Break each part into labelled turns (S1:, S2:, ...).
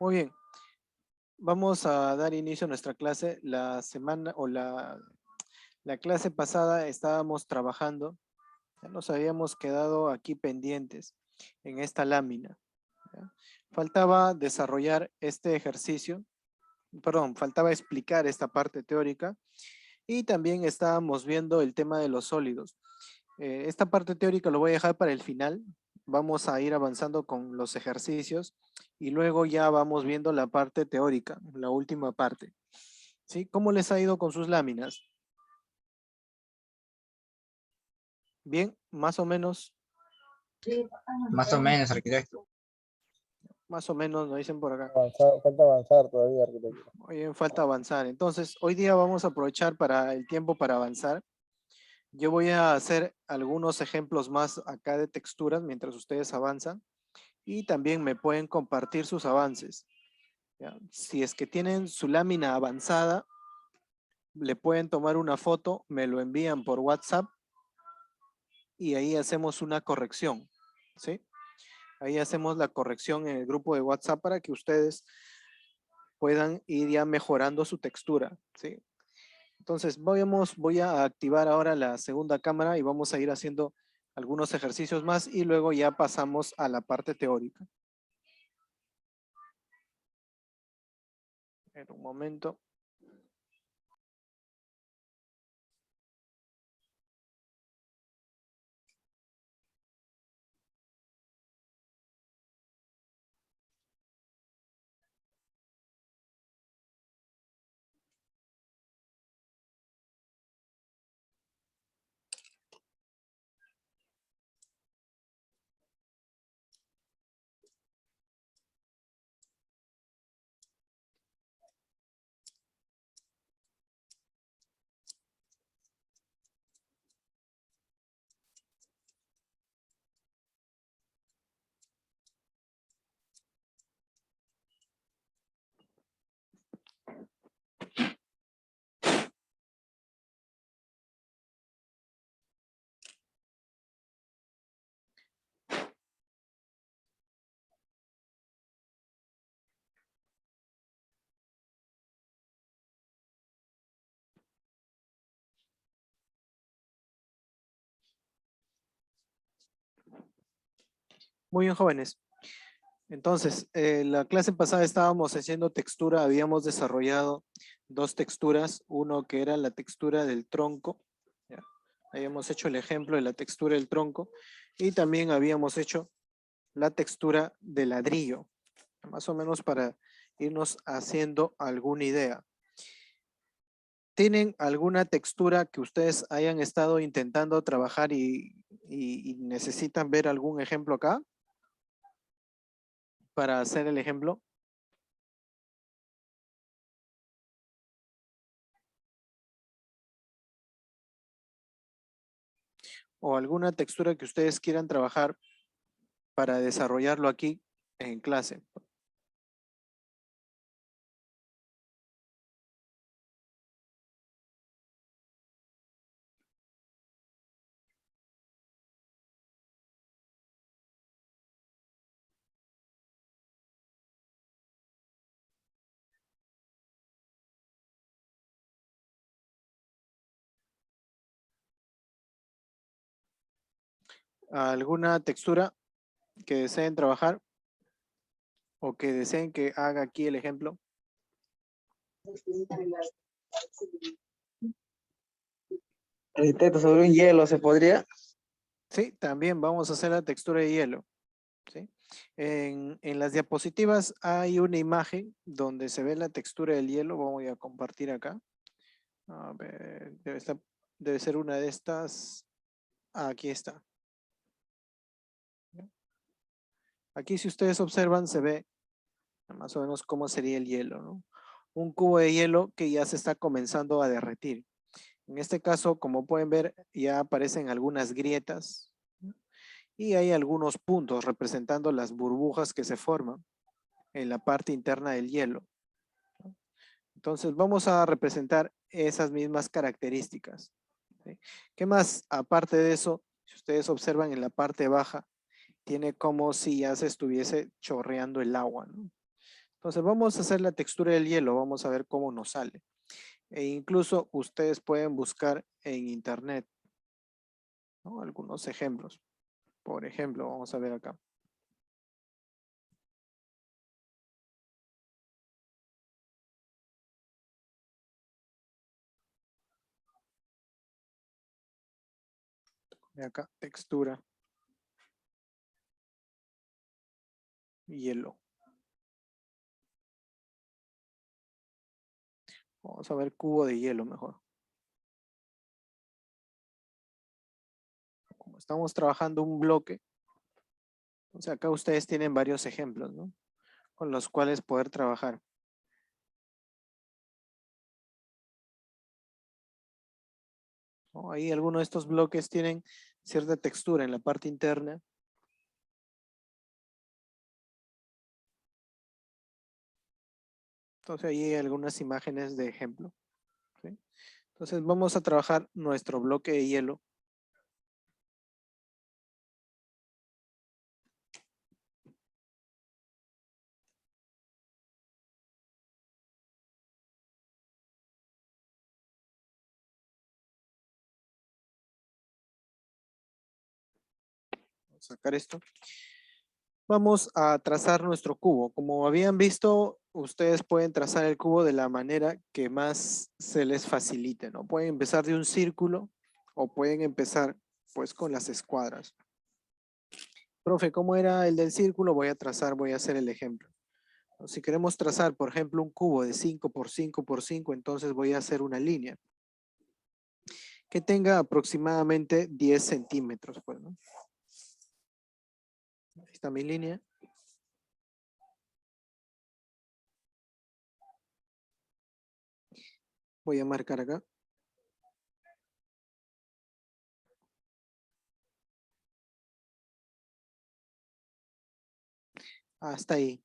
S1: Muy bien, vamos a dar inicio a nuestra clase. La semana o la clase pasada estábamos trabajando, ya nos habíamos quedado aquí pendientes en esta lámina. ¿Ya? Faltaba desarrollar este ejercicio, perdón, faltaba explicar esta parte teórica y también estábamos viendo el tema de los sólidos. Esta parte teórica lo voy a dejar para el final. Vamos a ir avanzando con los ejercicios y luego ya vamos viendo la parte teórica, la última parte. ¿Sí? ¿Cómo les ha ido con sus láminas? Bien,
S2: Más o menos, arquitecto.
S1: más o menos, nos dicen por acá.
S3: Falta avanzar todavía, arquitecto.
S1: Hoy falta avanzar. Entonces, hoy día vamos a aprovechar para el tiempo para avanzar. Yo voy a hacer algunos ejemplos más acá de texturas mientras ustedes avanzan y también me pueden compartir sus avances. ¿Ya? Si es que tienen su lámina avanzada, le pueden tomar una foto, me lo envían por WhatsApp y ahí hacemos una corrección, ¿sí? Ahí hacemos la corrección en el grupo de WhatsApp para que ustedes puedan ir ya mejorando su textura, ¿sí? Entonces, voy a activar ahora la segunda cámara y vamos a ir haciendo algunos ejercicios más y luego ya pasamos a la parte teórica. En un momento. Muy bien, jóvenes. Entonces, la clase pasada estábamos haciendo textura, habíamos desarrollado dos texturas, uno que era la textura del tronco, ¿ya? Habíamos hecho el ejemplo de la textura del tronco y también habíamos hecho la textura del ladrillo, más o menos para irnos haciendo alguna idea. ¿Tienen alguna textura que ustedes hayan estado intentando trabajar y necesitan ver algún ejemplo acá para hacer el ejemplo? ¿O alguna textura que ustedes quieran trabajar para desarrollarlo aquí en clase? ¿Alguna textura que deseen trabajar o que deseen que haga aquí el ejemplo?
S3: Arquitecto, sobre un hielo, ¿se podría?
S1: Sí, también vamos a hacer la textura de hielo. ¿Sí? En las diapositivas hay una imagen donde se ve la textura del hielo. Voy a compartir acá. A ver, debe ser una de estas. Aquí está. Aquí si ustedes observan se ve más o menos cómo sería el hielo, ¿no? Un cubo de hielo que ya se está comenzando a derretir. En este caso, como pueden ver, ya aparecen algunas grietas, ¿no? Y hay algunos puntos representando las burbujas que se forman en la parte interna del hielo, ¿no? Entonces vamos a representar esas mismas características, ¿sí? ¿Qué más? Aparte de eso, si ustedes observan en la parte baja, tiene como si ya se estuviese chorreando el agua, ¿no? Entonces vamos a hacer la textura del hielo, vamos a ver cómo nos sale. E incluso ustedes pueden buscar en internet, ¿no? Algunos ejemplos. Por ejemplo, vamos a ver acá. Ve acá, textura, hielo. Vamos a ver cubo de hielo mejor. Como estamos trabajando un bloque, o sea, acá ustedes tienen varios ejemplos, ¿no? Con los cuales poder trabajar. ¿No? Ahí algunos de estos bloques tienen cierta textura en la parte interna. Entonces ahí hay algunas imágenes de ejemplo. ¿Sí? Entonces vamos a trabajar nuestro bloque de hielo. Vamos a sacar esto. Vamos a trazar nuestro cubo. Como habían visto, ustedes pueden trazar el cubo de la manera que más se les facilite, ¿no? Pueden empezar de un círculo o pueden empezar pues con las escuadras. Profe, ¿cómo era el del círculo? Voy a hacer el ejemplo. Si queremos trazar, por ejemplo, un cubo de 5 por 5 por 5, entonces voy a hacer una línea que tenga aproximadamente 10 centímetros, pues, ¿no? Ahí está mi línea. Voy a marcar acá. Hasta ahí.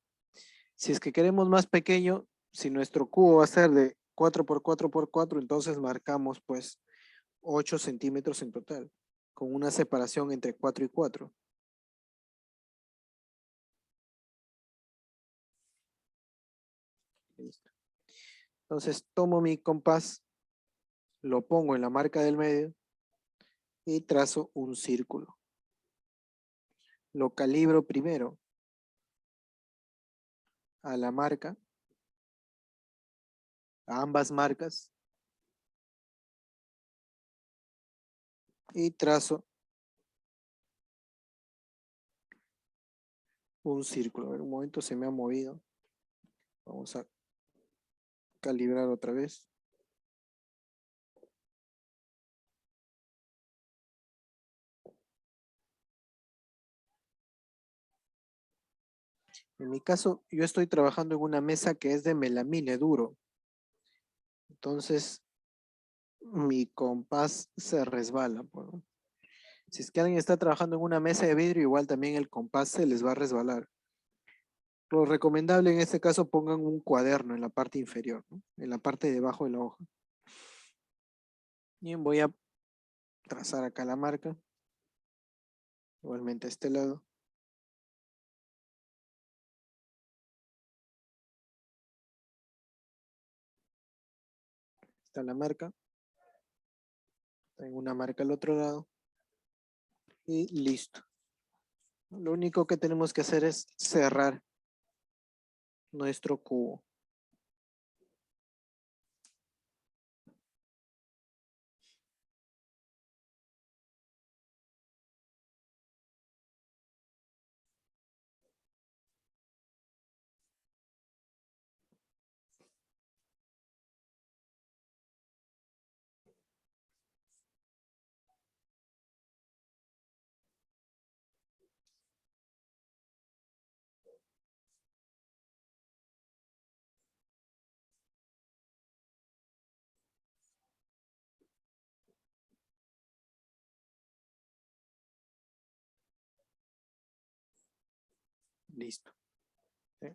S1: Si es que queremos más pequeño, si nuestro cubo va a ser de 4 por 4 por 4, entonces marcamos pues 8 centímetros en total, con una separación entre 4 y 4. Listo. Entonces tomo mi compás, lo pongo en la marca del medio y trazo un círculo. Lo calibro primero a la marca, a ambas marcas, y trazo un círculo. A ver, un momento, se me ha movido. Vamos a calibrar otra vez. En mi caso, yo estoy trabajando en una mesa que es de melamine duro. Entonces, mi compás se resbala, pues, ¿no? Si es que alguien está trabajando en una mesa de vidrio, igual también el compás se les va a resbalar. Lo recomendable en este caso, pongan un cuaderno en la parte inferior, ¿no? En la parte de debajo de la hoja. Bien, voy a trazar acá la marca. Igualmente a este lado. Está la marca. Tengo una marca al otro lado. Y listo. Lo único que tenemos que hacer es cerrar nuestro cubo. Listo. ¿Sí?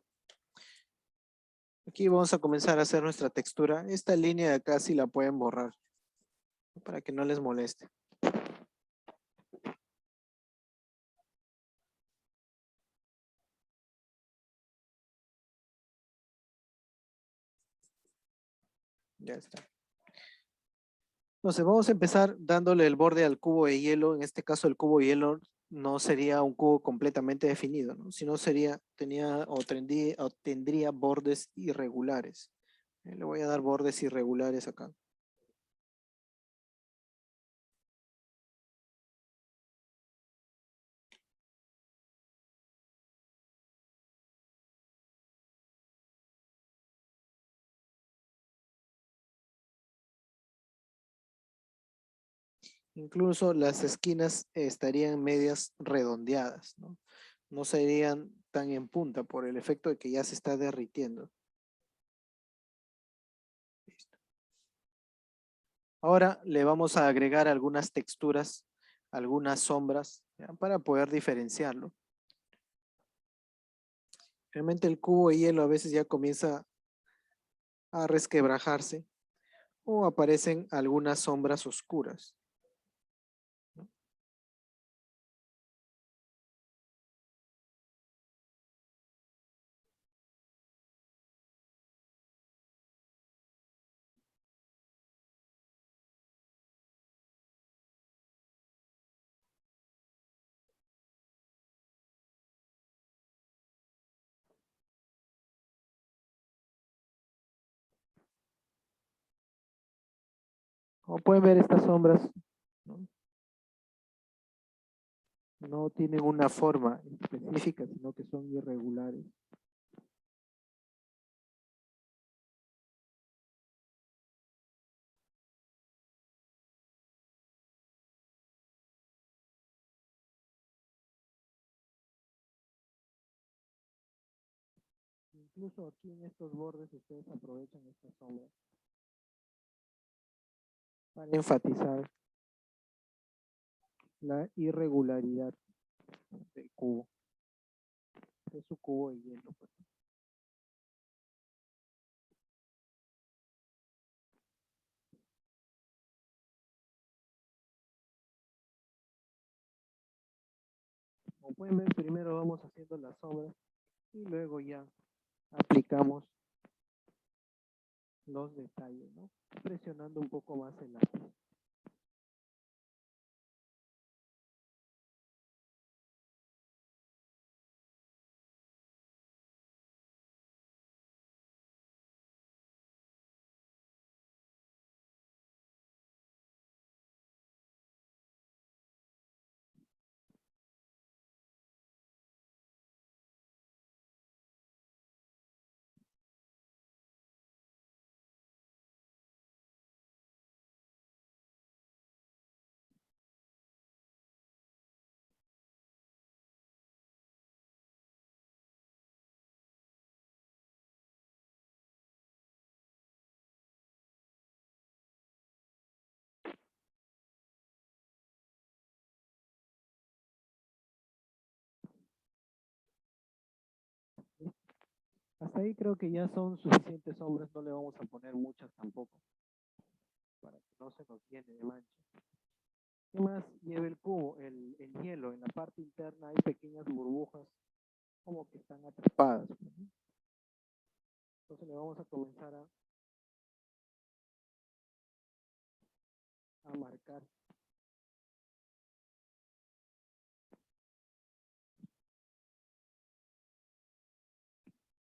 S1: Aquí vamos a comenzar a hacer nuestra textura. Esta línea de acá sí la pueden borrar para que no les moleste. Ya está. Entonces vamos a empezar dándole el borde al cubo de hielo. En este caso el cubo de hielo no sería un cubo completamente definido, ¿no? Sino tendría bordes irregulares. Le voy a dar bordes irregulares acá. Incluso las esquinas estarían medias redondeadas, ¿no? No serían tan en punta por el efecto de que ya se está derritiendo. Listo. Ahora le vamos a agregar algunas texturas, algunas sombras, ¿ya? Para poder diferenciarlo. Realmente el cubo de hielo a veces ya comienza a resquebrajarse o aparecen algunas sombras oscuras. Como pueden ver, estas sombras, ¿no? No tienen una forma específica, sino que son irregulares. Incluso aquí en estos bordes ustedes aprovechan estas sombras para enfatizar la irregularidad del cubo, de su cubo de hielo, pues. Como pueden ver, primero vamos haciendo las sombras y luego ya aplicamos los detalles, ¿no? Presionando un poco más el lápiz. Hasta ahí creo que ya son suficientes sombras, no le vamos a poner muchas tampoco, para que no se nos llene de mancha. ¿Qué más lleva el cubo? El hielo, en la parte interna hay pequeñas burbujas como que están atrapadas, ¿no? Entonces le vamos a comenzar a marcar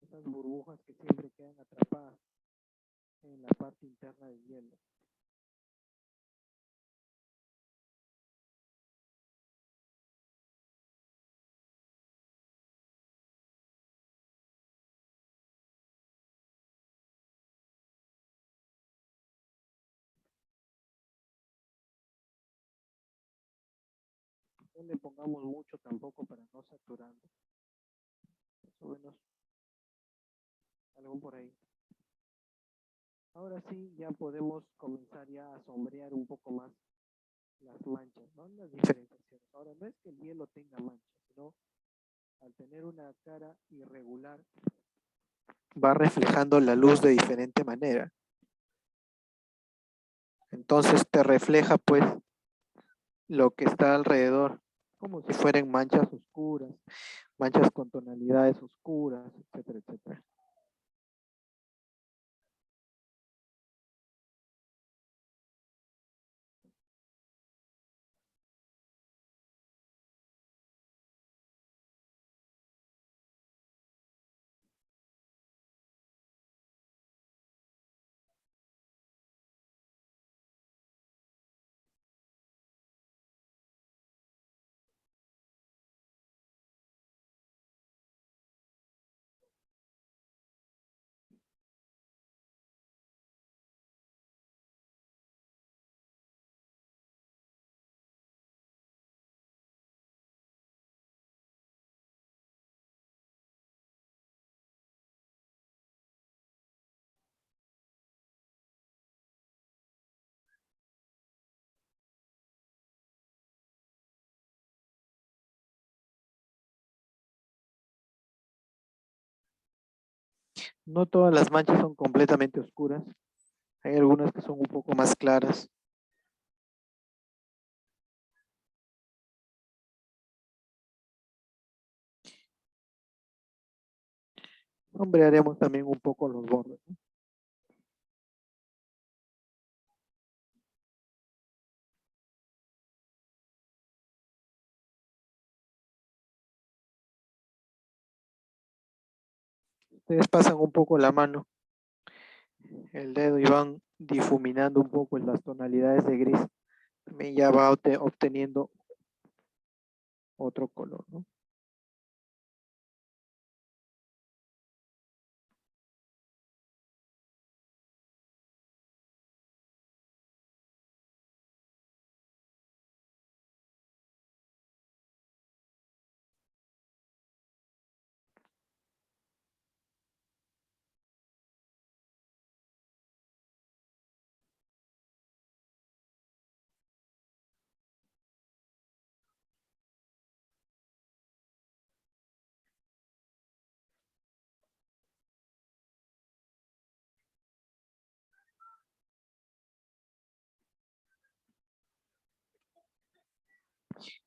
S1: esas burbujas que siempre quedan atrapadas en la parte interna del hielo. No le pongamos mucho tampoco para no saturarlo. Más o menos algo por ahí. Ahora sí, ya podemos comenzar ya a sombrear un poco más las manchas, ¿no? Las diferenciaciones. Ahora no es que el hielo tenga manchas, sino al tener una cara irregular, va reflejando la luz de diferente manera. Entonces te refleja pues lo que está alrededor, como si fueran manchas oscuras, manchas con tonalidades oscuras, etcétera, etcétera. No todas las manchas son completamente oscuras. Hay algunas que son un poco más claras. Sombrearemos también un poco los bordes, ¿no? Ustedes pasan un poco la mano, el dedo y van difuminando un poco en las tonalidades de gris. También ya va obteniendo otro color, ¿no?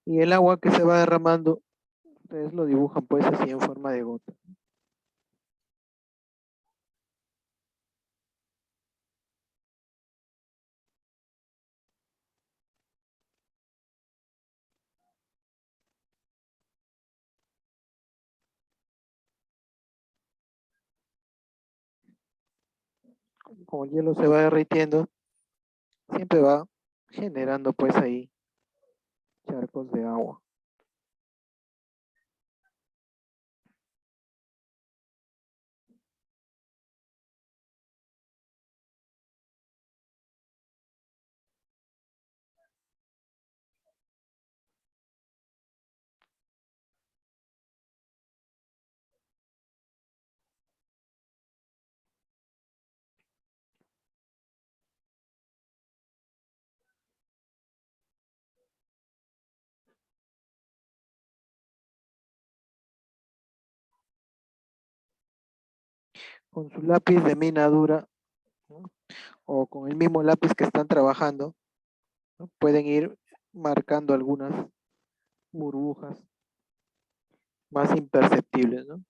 S1: Y el agua que se va derramando, ustedes lo dibujan pues así en forma de gota. Como el hielo se va derritiendo, siempre va generando pues ahí charcos de agua. Con su lápiz de mina dura, ¿no? O con el mismo lápiz que están trabajando, ¿no? Pueden ir marcando algunas burbujas más imperceptibles, ¿no?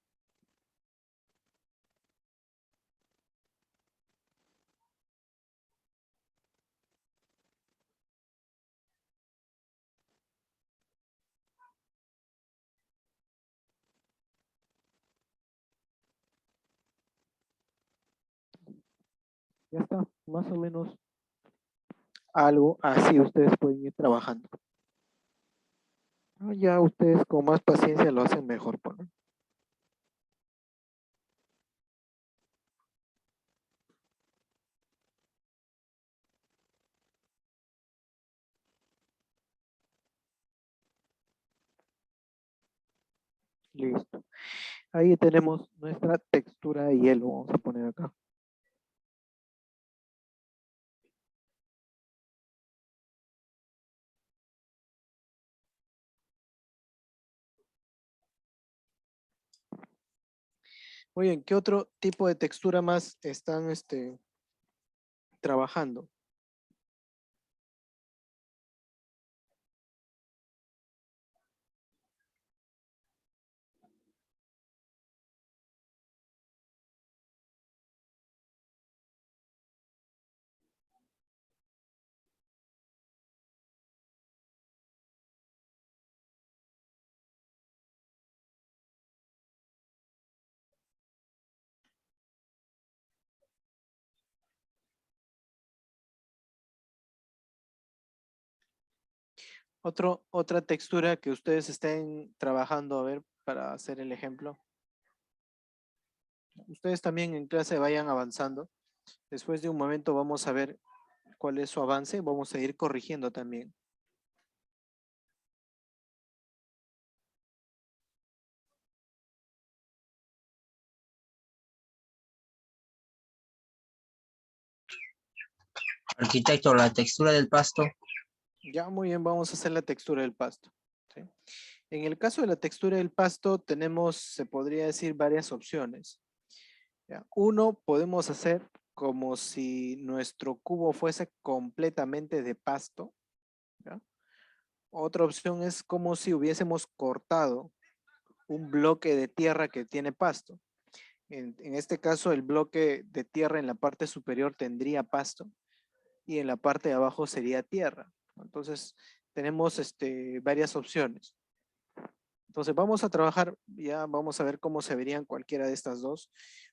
S1: Ya está, más o menos algo así ustedes pueden ir trabajando. Ya ustedes con más paciencia lo hacen mejor, pues, ¿no? Listo. Ahí tenemos nuestra textura de hielo, vamos a poner acá. Muy bien, ¿qué otro tipo de textura más están trabajando? Otra textura que ustedes estén trabajando, a ver, para hacer el ejemplo. Ustedes también en clase vayan avanzando. Después de un momento vamos a ver cuál es su avance. Vamos a ir corrigiendo también.
S2: Arquitecto, la textura del pasto.
S1: Ya, muy bien, vamos a hacer la textura del pasto. ¿Sí? En el caso de la textura del pasto tenemos, se podría decir, varias opciones. ¿Ya? Uno, podemos hacer como si nuestro cubo fuese completamente de pasto. ¿Ya? Otra opción es como si hubiésemos cortado un bloque de tierra que tiene pasto. En este caso, el bloque de tierra en la parte superior tendría pasto y en la parte de abajo sería tierra. Entonces, tenemos varias opciones. Entonces, vamos a trabajar, ya vamos a ver cómo se verían cualquiera de estas dos.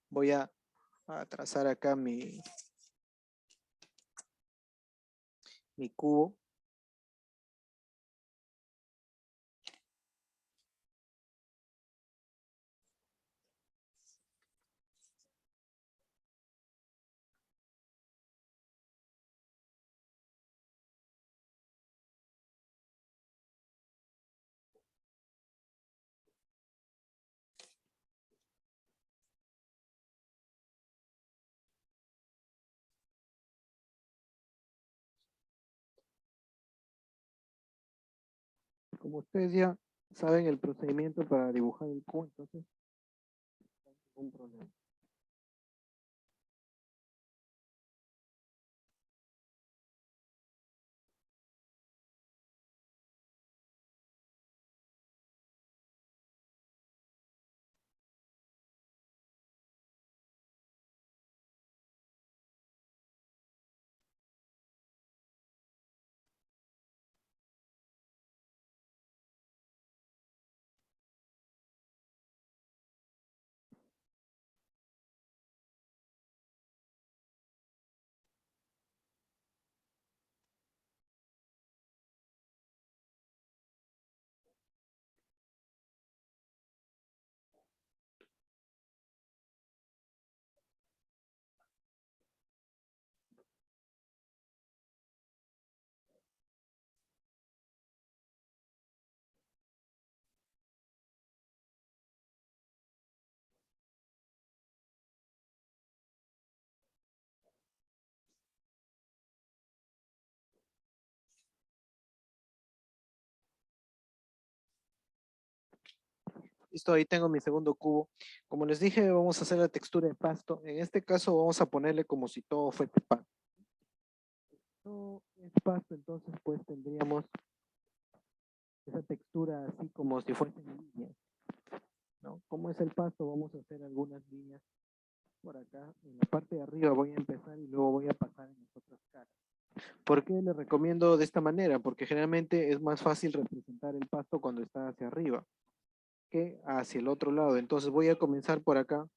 S1: Voy a trazar acá mi cubo. Como ustedes ya saben el procedimiento para dibujar el cubo, entonces no hay ningún problema. Listo, ahí tengo mi segundo cubo. Como les dije, vamos a hacer la textura de pasto. En este caso vamos a ponerle como si todo fuese pasto. Todo es pasto, entonces pues tendríamos esa textura así como si fuesen líneas, ¿no? Como es el pasto, vamos a hacer algunas líneas por acá. En la parte de arriba voy a empezar y luego voy a pasar en las otras caras. ¿Por qué les recomiendo de esta manera? Porque generalmente es más fácil representar el pasto cuando está hacia arriba que hacia el otro lado. Entonces voy a comenzar por acá.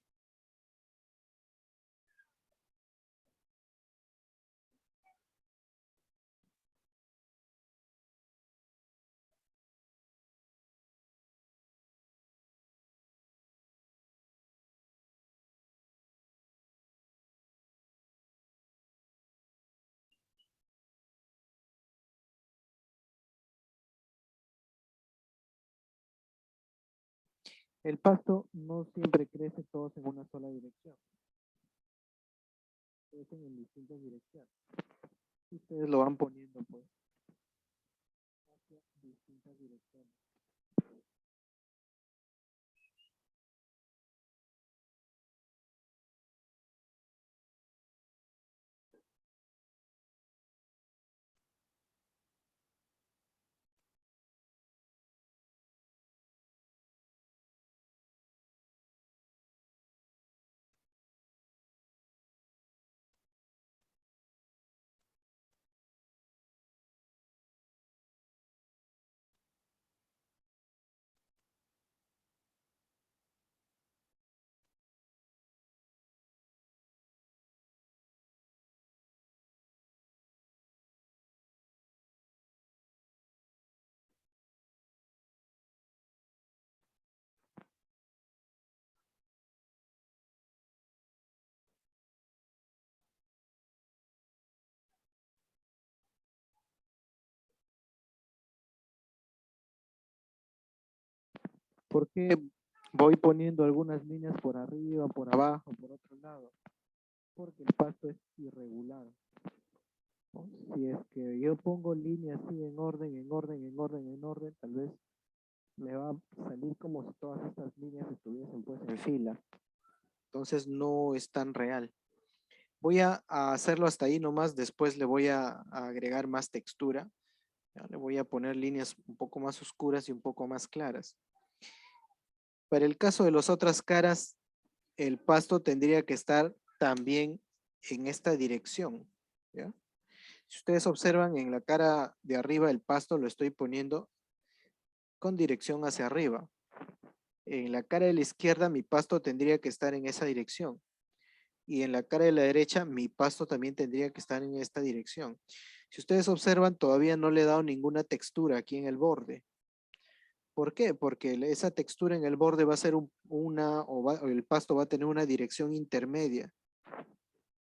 S1: El pasto no siempre crece todos en una sola dirección. Crecen en distintas direcciones. Ustedes lo van poniendo pues hacia distintas direcciones. ¿Por qué voy poniendo algunas líneas por arriba, por abajo, por otro lado? Porque el pasto es irregular, ¿no? Si es que yo pongo líneas así en orden, en orden, en orden, en orden, tal vez me va a salir como si todas estas líneas estuviesen pues en fila. Entonces no es tan real. Voy a hacerlo hasta ahí nomás, después le voy a agregar más textura. Ya, le voy a poner líneas un poco más oscuras y un poco más claras. Para el caso de las otras caras, el pasto tendría que estar también en esta dirección. ¿Ya? Si ustedes observan en la cara de arriba, el pasto lo estoy poniendo con dirección hacia arriba. En la cara de la izquierda, mi pasto tendría que estar en esa dirección. Y en la cara de la derecha, mi pasto también tendría que estar en esta dirección. Si ustedes observan, todavía no le he dado ninguna textura aquí en el borde. ¿Por qué? Porque esa textura en el borde va a ser o el pasto va a tener una dirección intermedia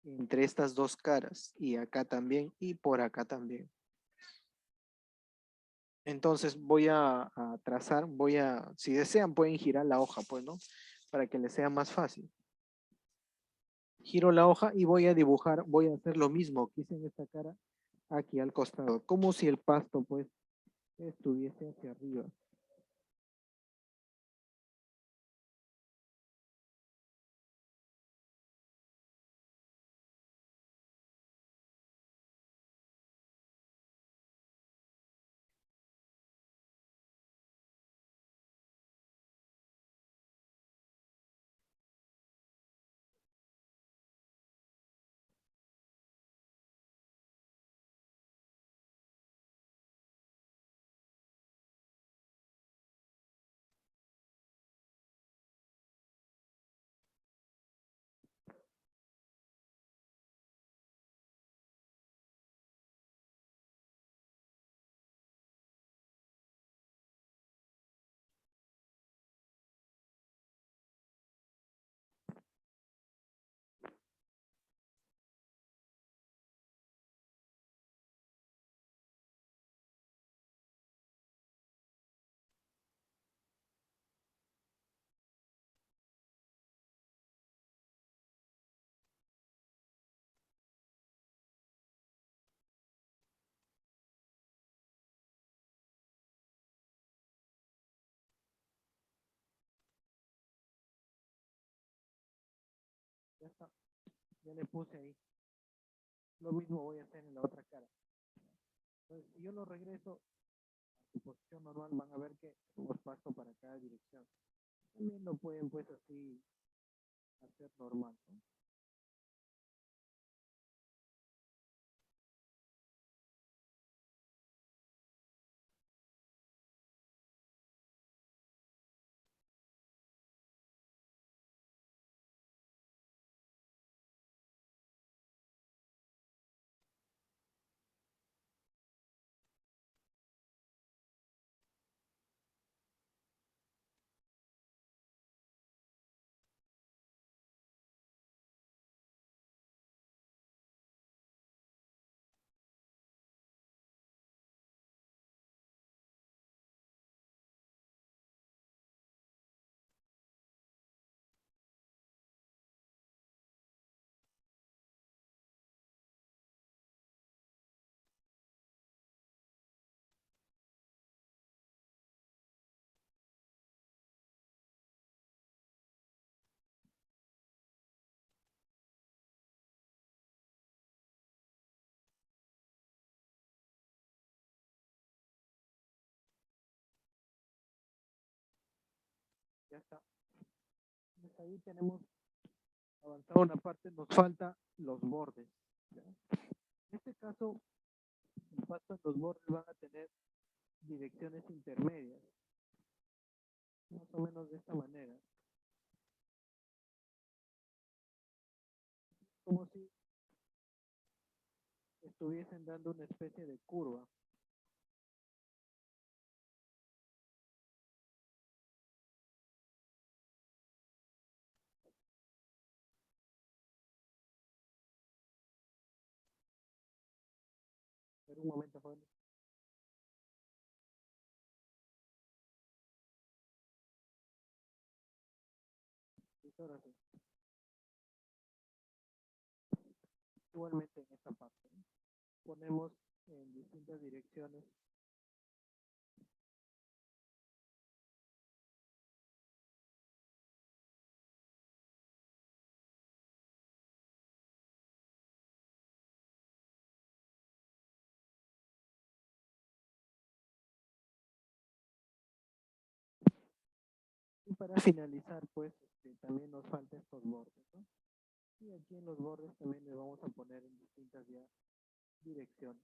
S1: entre estas dos caras, y acá también, y por acá también. Entonces voy a trazar, si desean pueden girar la hoja, pues, ¿no? Para que les sea más fácil. Giro la hoja y voy a dibujar, voy a hacer lo mismo que hice en esta cara, aquí al costado, como si el pasto, pues, estuviese hacia arriba. Ya está, ya le puse ahí. Lo mismo voy a hacer en la otra cara. Entonces, si yo lo regreso a su posición normal, van a ver que los paso para cada dirección. También lo pueden, pues, así hacer normal, ¿no? Ya está. Entonces, ahí tenemos avanzado una parte, nos falta los bordes. ¿Ya? En este caso, el pasto en los bordes van a tener direcciones intermedias, más o menos de esta manera, como si estuviesen dando una especie de curva. Pero un momento, joven. Ahora sí. Igualmente en esta parte, ¿no? Ponemos en distintas direcciones para finalizar, pues, también nos faltan estos bordes, ¿no? Y aquí en los bordes también le vamos a poner en distintas ya direcciones.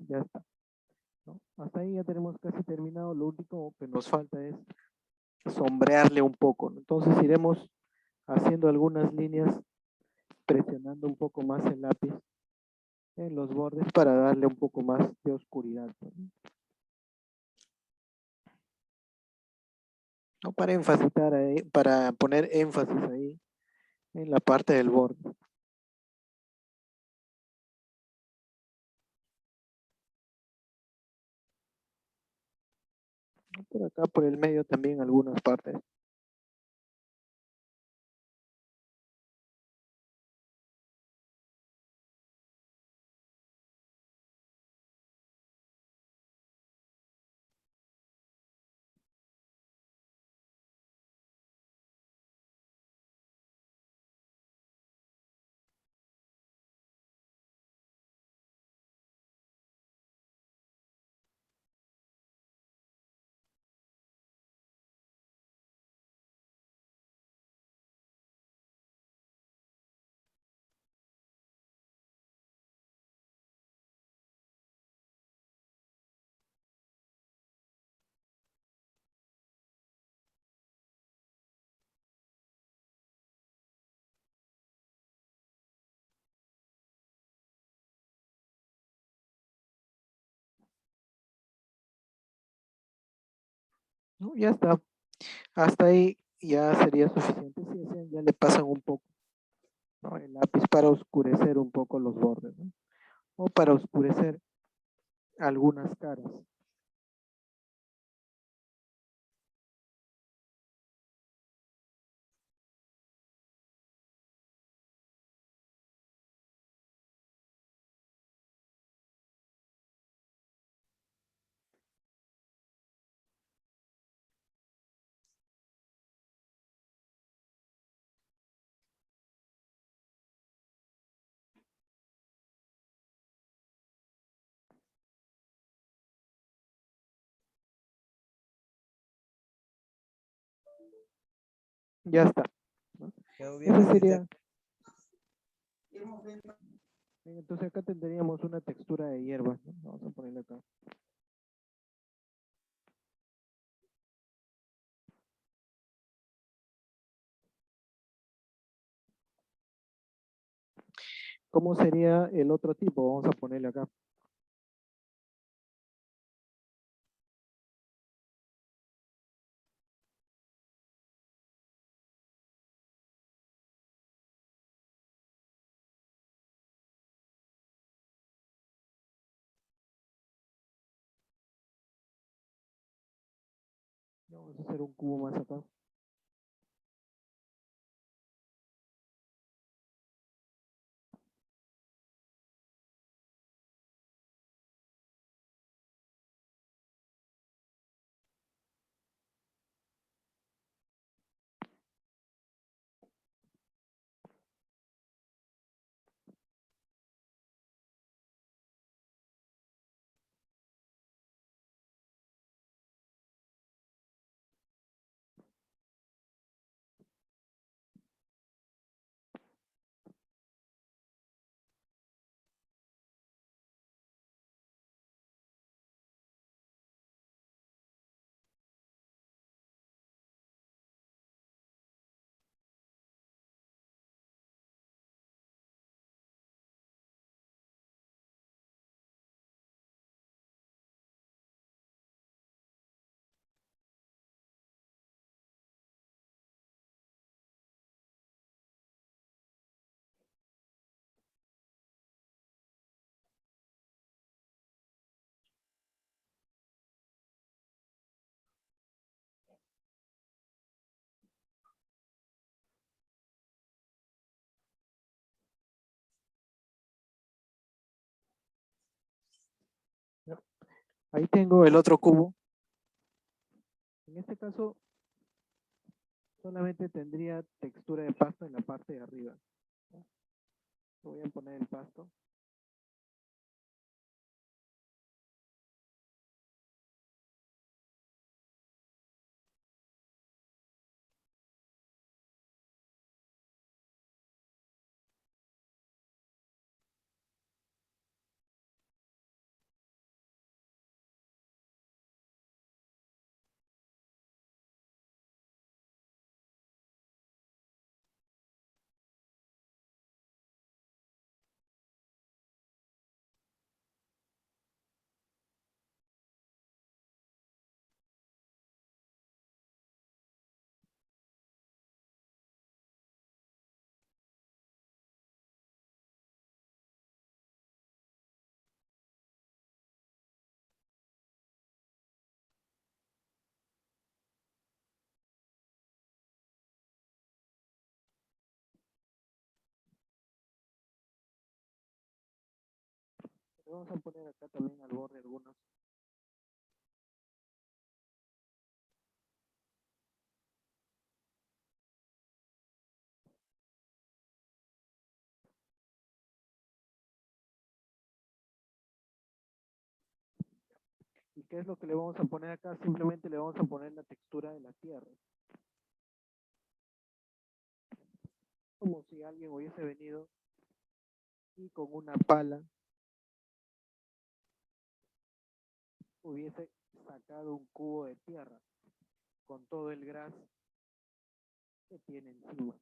S1: Ya está, ¿no? Hasta ahí ya tenemos casi terminado. Lo último que nos falta es sombrearle un poco, ¿no? Entonces iremos haciendo algunas líneas, presionando un poco más el lápiz en los bordes para darle un poco más de oscuridad, ¿no? ¿No? Para enfatizar ahí, para poner énfasis ahí en la parte del borde. Por acá, por el medio también algunas partes. ¿No? Ya está. Hasta ahí ya sería suficiente. Si desean, ya le pasan un poco, ¿no? El lápiz para oscurecer un poco los bordes, ¿no? O para oscurecer algunas caras. Ya está, ¿no?
S3: Quedó bien,
S1: Ese sería.
S3: arquitecto.
S1: Entonces acá tendríamos una textura de hierbas, ¿no? Vamos a ponerle acá. ¿Cómo sería el otro tipo? Vamos a ponerle acá. Vamos a hacer un cubo más acá. Ahí tengo el otro cubo. En este caso, solamente tendría textura de pasto en la parte de arriba. Voy a poner el pasto. Le vamos a poner acá también al borde algunos. ¿Y qué es lo que le vamos a poner acá? Simplemente le vamos a poner la textura de la tierra. Como si alguien hubiese venido y con una pala hubiese sacado un cubo de tierra con todo el gras que tiene encima.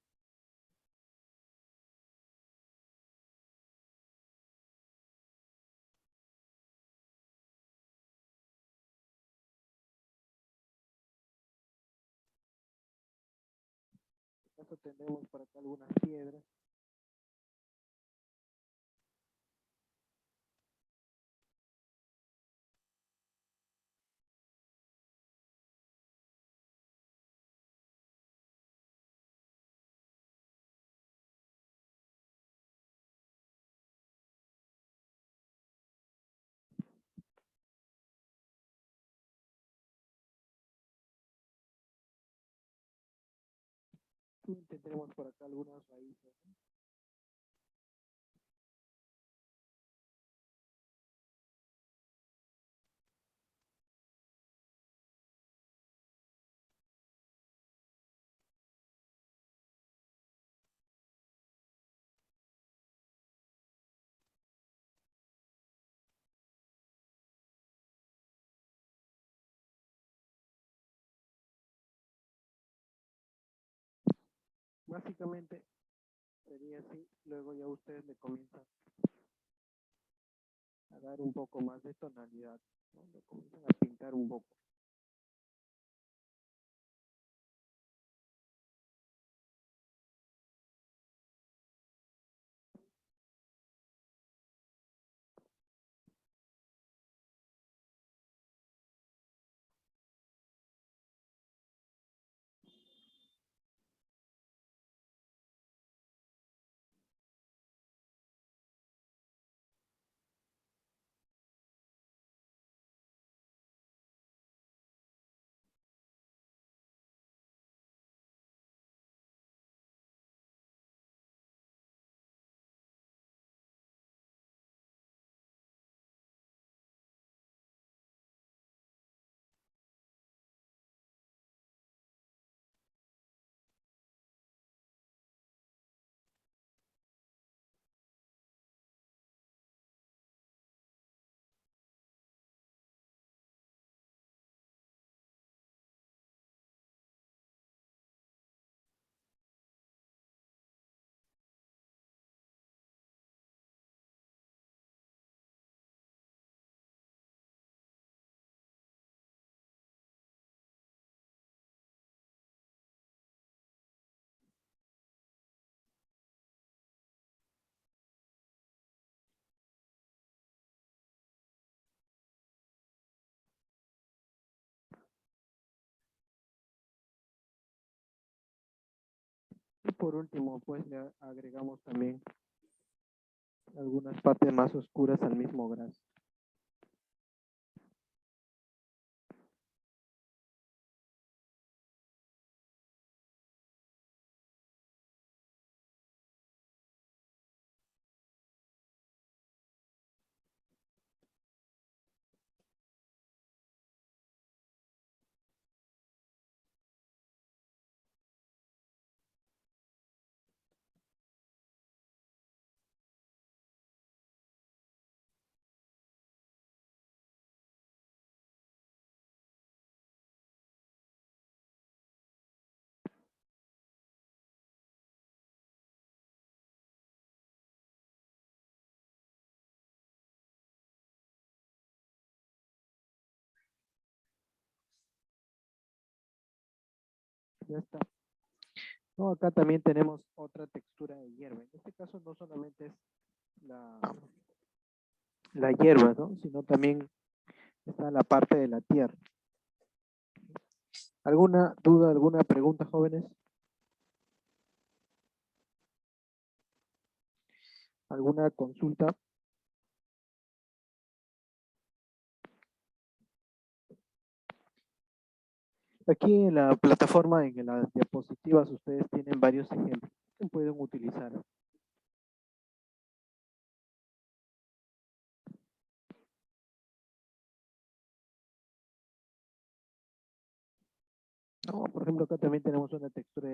S1: En este caso tendremos por acá algunas piedras. Y tendremos por acá algunas raíces. Básicamente sería así. Luego ya ustedes le comienzan a dar un poco más de tonalidad, ¿no? Le comienzan a pintar un poco. Y por último, pues le agregamos también algunas partes más oscuras al mismo gras. Ya está. No, acá también tenemos otra textura de hierba. En este caso no solamente es la hierba, ¿no? Sino también está la parte de la tierra. ¿Alguna duda, alguna pregunta, jóvenes? ¿Alguna consulta? Aquí en la plataforma, en las diapositivas, ustedes tienen varios ejemplos que pueden utilizar. No, por ejemplo, acá también tenemos una textura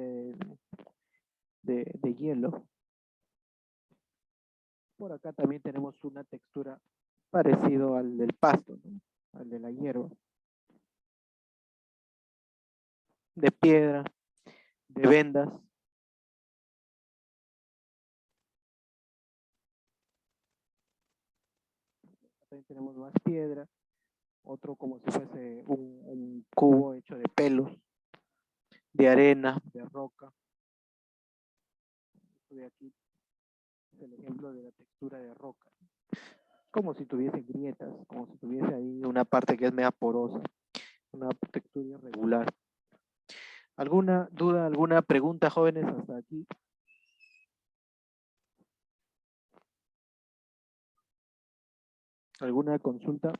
S1: de hielo. Por acá también tenemos una textura parecido al del pasto, ¿no? Al de la hierba. De piedra, de vendas. También tenemos más piedra. Otro como si fuese un cubo hecho de pelos, de arena, de roca. Esto de aquí es el ejemplo de la textura de roca. Como si tuviese grietas, como si tuviese ahí una parte que es media porosa, una textura irregular. ¿Alguna duda, alguna pregunta, jóvenes, hasta aquí? ¿Alguna consulta?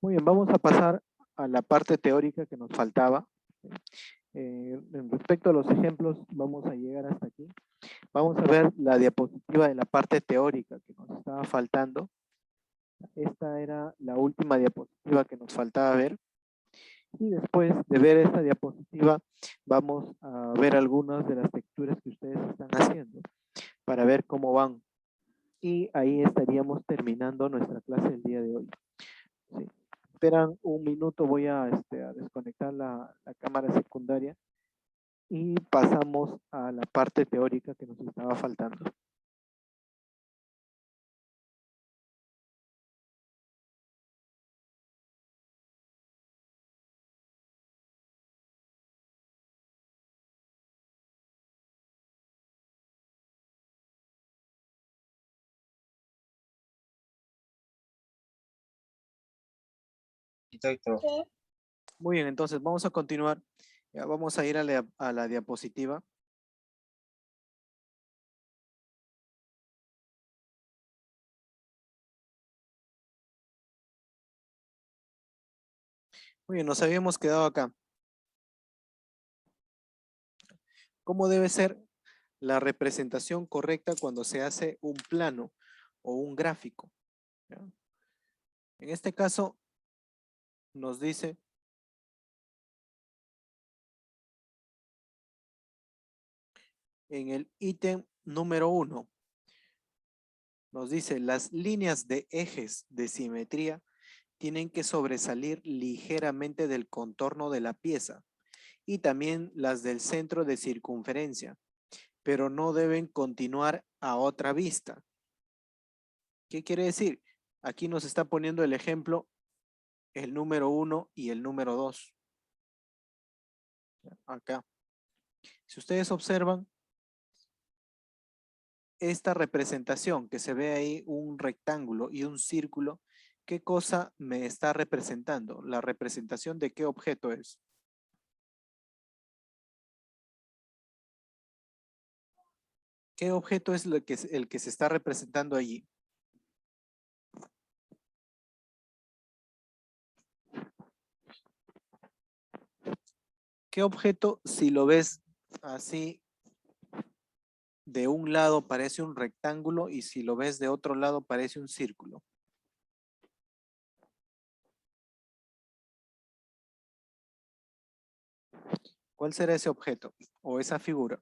S1: Muy bien, vamos a pasar a la parte teórica que nos faltaba. En respecto a los ejemplos, vamos a llegar hasta aquí. Vamos a ver la diapositiva de la parte teórica que nos estaba faltando. Esta era la última diapositiva que nos faltaba ver. Y después de ver esta diapositiva, vamos a ver algunas de las texturas que ustedes están haciendo para ver cómo van. Y ahí estaríamos terminando nuestra clase el día de hoy. ¿Sí? Esperan un minuto, voy a desconectar la cámara secundaria y pasamos a la parte teórica que nos estaba faltando.
S2: Arquitecto.
S1: Muy bien, entonces vamos a continuar. Ya vamos a ir a la diapositiva. Muy bien, nos habíamos quedado acá. ¿Cómo debe ser la representación correcta cuando se hace un plano o un gráfico? ¿Ya? En este caso, nos dice en el ítem número 1, nos dice las líneas de ejes de simetría tienen que sobresalir ligeramente del contorno de la pieza y también las del centro de circunferencia, pero no deben continuar a otra vista. ¿Qué quiere decir? Aquí nos está poniendo el ejemplo el número 1 y el número 2. Acá. Si ustedes observan, esta representación que se ve ahí un rectángulo y un círculo, ¿qué cosa me está representando? ¿La representación de qué objeto es? ¿Qué objeto es el que se está representando allí? ¿Qué objeto, si lo ves así, de un lado parece un rectángulo y si lo ves de otro lado parece un círculo? ¿Cuál será ese objeto o esa figura?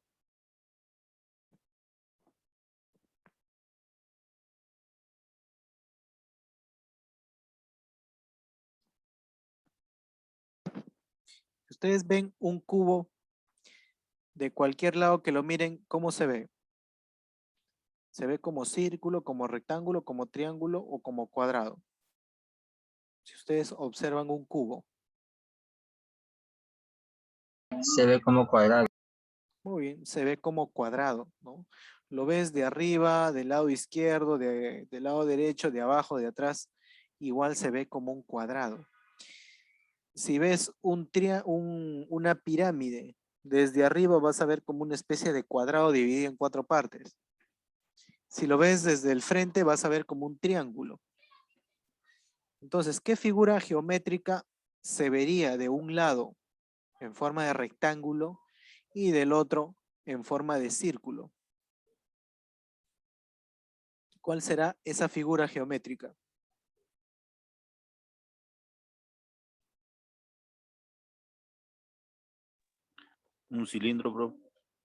S1: Ustedes ven un cubo de cualquier lado que lo miren, ¿cómo se ve? ¿Se ve como círculo, como rectángulo, como triángulo o como cuadrado? Si ustedes observan un cubo.
S2: Se ve como cuadrado.
S1: Muy bien, se ve como cuadrado, ¿no? Lo ves de arriba, del lado izquierdo, del lado derecho, de abajo, de atrás, igual se ve como un cuadrado. Si ves una pirámide, desde arriba vas a ver como una especie de cuadrado dividido en 4 partes. Si lo ves desde el frente, vas a ver como un triángulo. Entonces, ¿qué figura geométrica se vería de un lado en forma de rectángulo y del otro en forma de círculo? ¿Cuál será esa figura geométrica?
S4: Un cilindro, bro.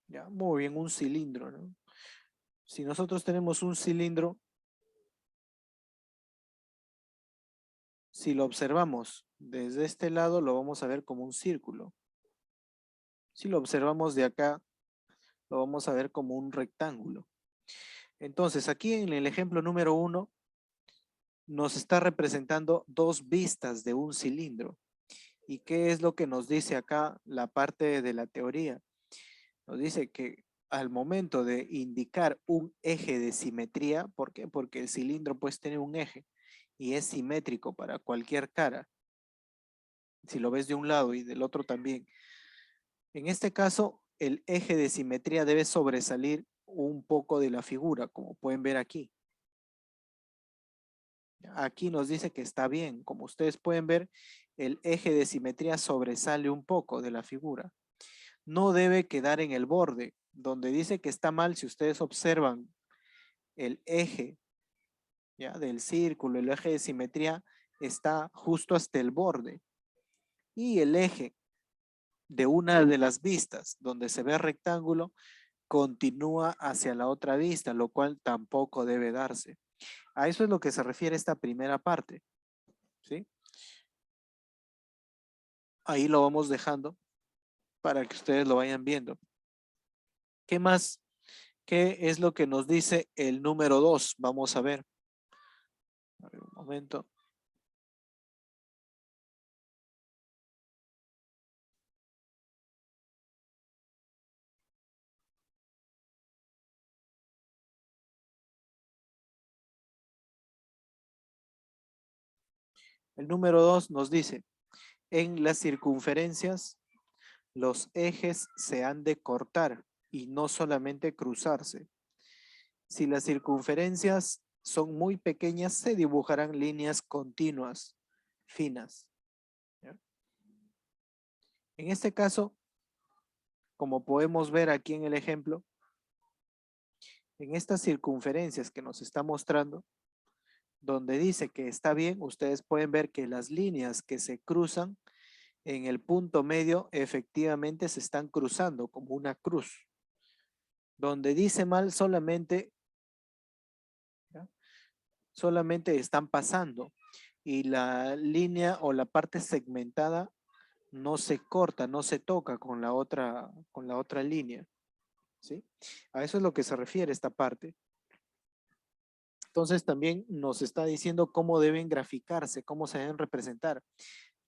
S1: Ya, muy bien, un cilindro, ¿no? Si nosotros tenemos un cilindro, si lo observamos desde este lado, lo vamos a ver como un círculo. Si lo observamos de acá, lo vamos a ver como un rectángulo. Entonces, aquí en el ejemplo número 1, nos está representando dos vistas de un cilindro. ¿Y qué es lo que nos dice acá la parte de la teoría? Nos dice que al momento de indicar un eje de simetría, ¿por qué? Porque el cilindro pues tiene un eje y es simétrico para cualquier cara. Si lo ves de un lado y del otro también. En este caso, el eje de simetría debe sobresalir un poco de la figura, como pueden ver aquí. Aquí nos dice que está bien. Como ustedes pueden ver, el eje de simetría sobresale un poco de la figura. No debe quedar en el borde. Donde dice que está mal, si ustedes observan el eje, ¿ya?, del círculo, el eje de simetría está justo hasta el borde. Y el eje de una de las vistas, donde se ve rectángulo, continúa hacia la otra vista, lo cual tampoco debe darse. A eso es lo que se refiere esta primera parte, ¿sí? Ahí lo vamos dejando para que ustedes lo vayan viendo. ¿Qué más? ¿Qué es lo que nos dice el número 2? Vamos a ver. A ver, un momento. El número 2 nos dice, en las circunferencias, los ejes se han de cortar y no solamente cruzarse. Si las circunferencias son muy pequeñas, se dibujarán líneas continuas, finas. ¿Ya? En este caso, como podemos ver aquí en el ejemplo, en estas circunferencias que nos está mostrando, donde dice que está bien, ustedes pueden ver que las líneas que se cruzan en el punto medio efectivamente se están cruzando como una cruz. Donde dice mal solamente, ¿ya?, solamente están pasando y la línea o la parte segmentada no se corta, no se toca con la otra línea, ¿sí? A eso es lo que se refiere esta parte. Entonces también nos está diciendo cómo deben graficarse, cómo se deben representar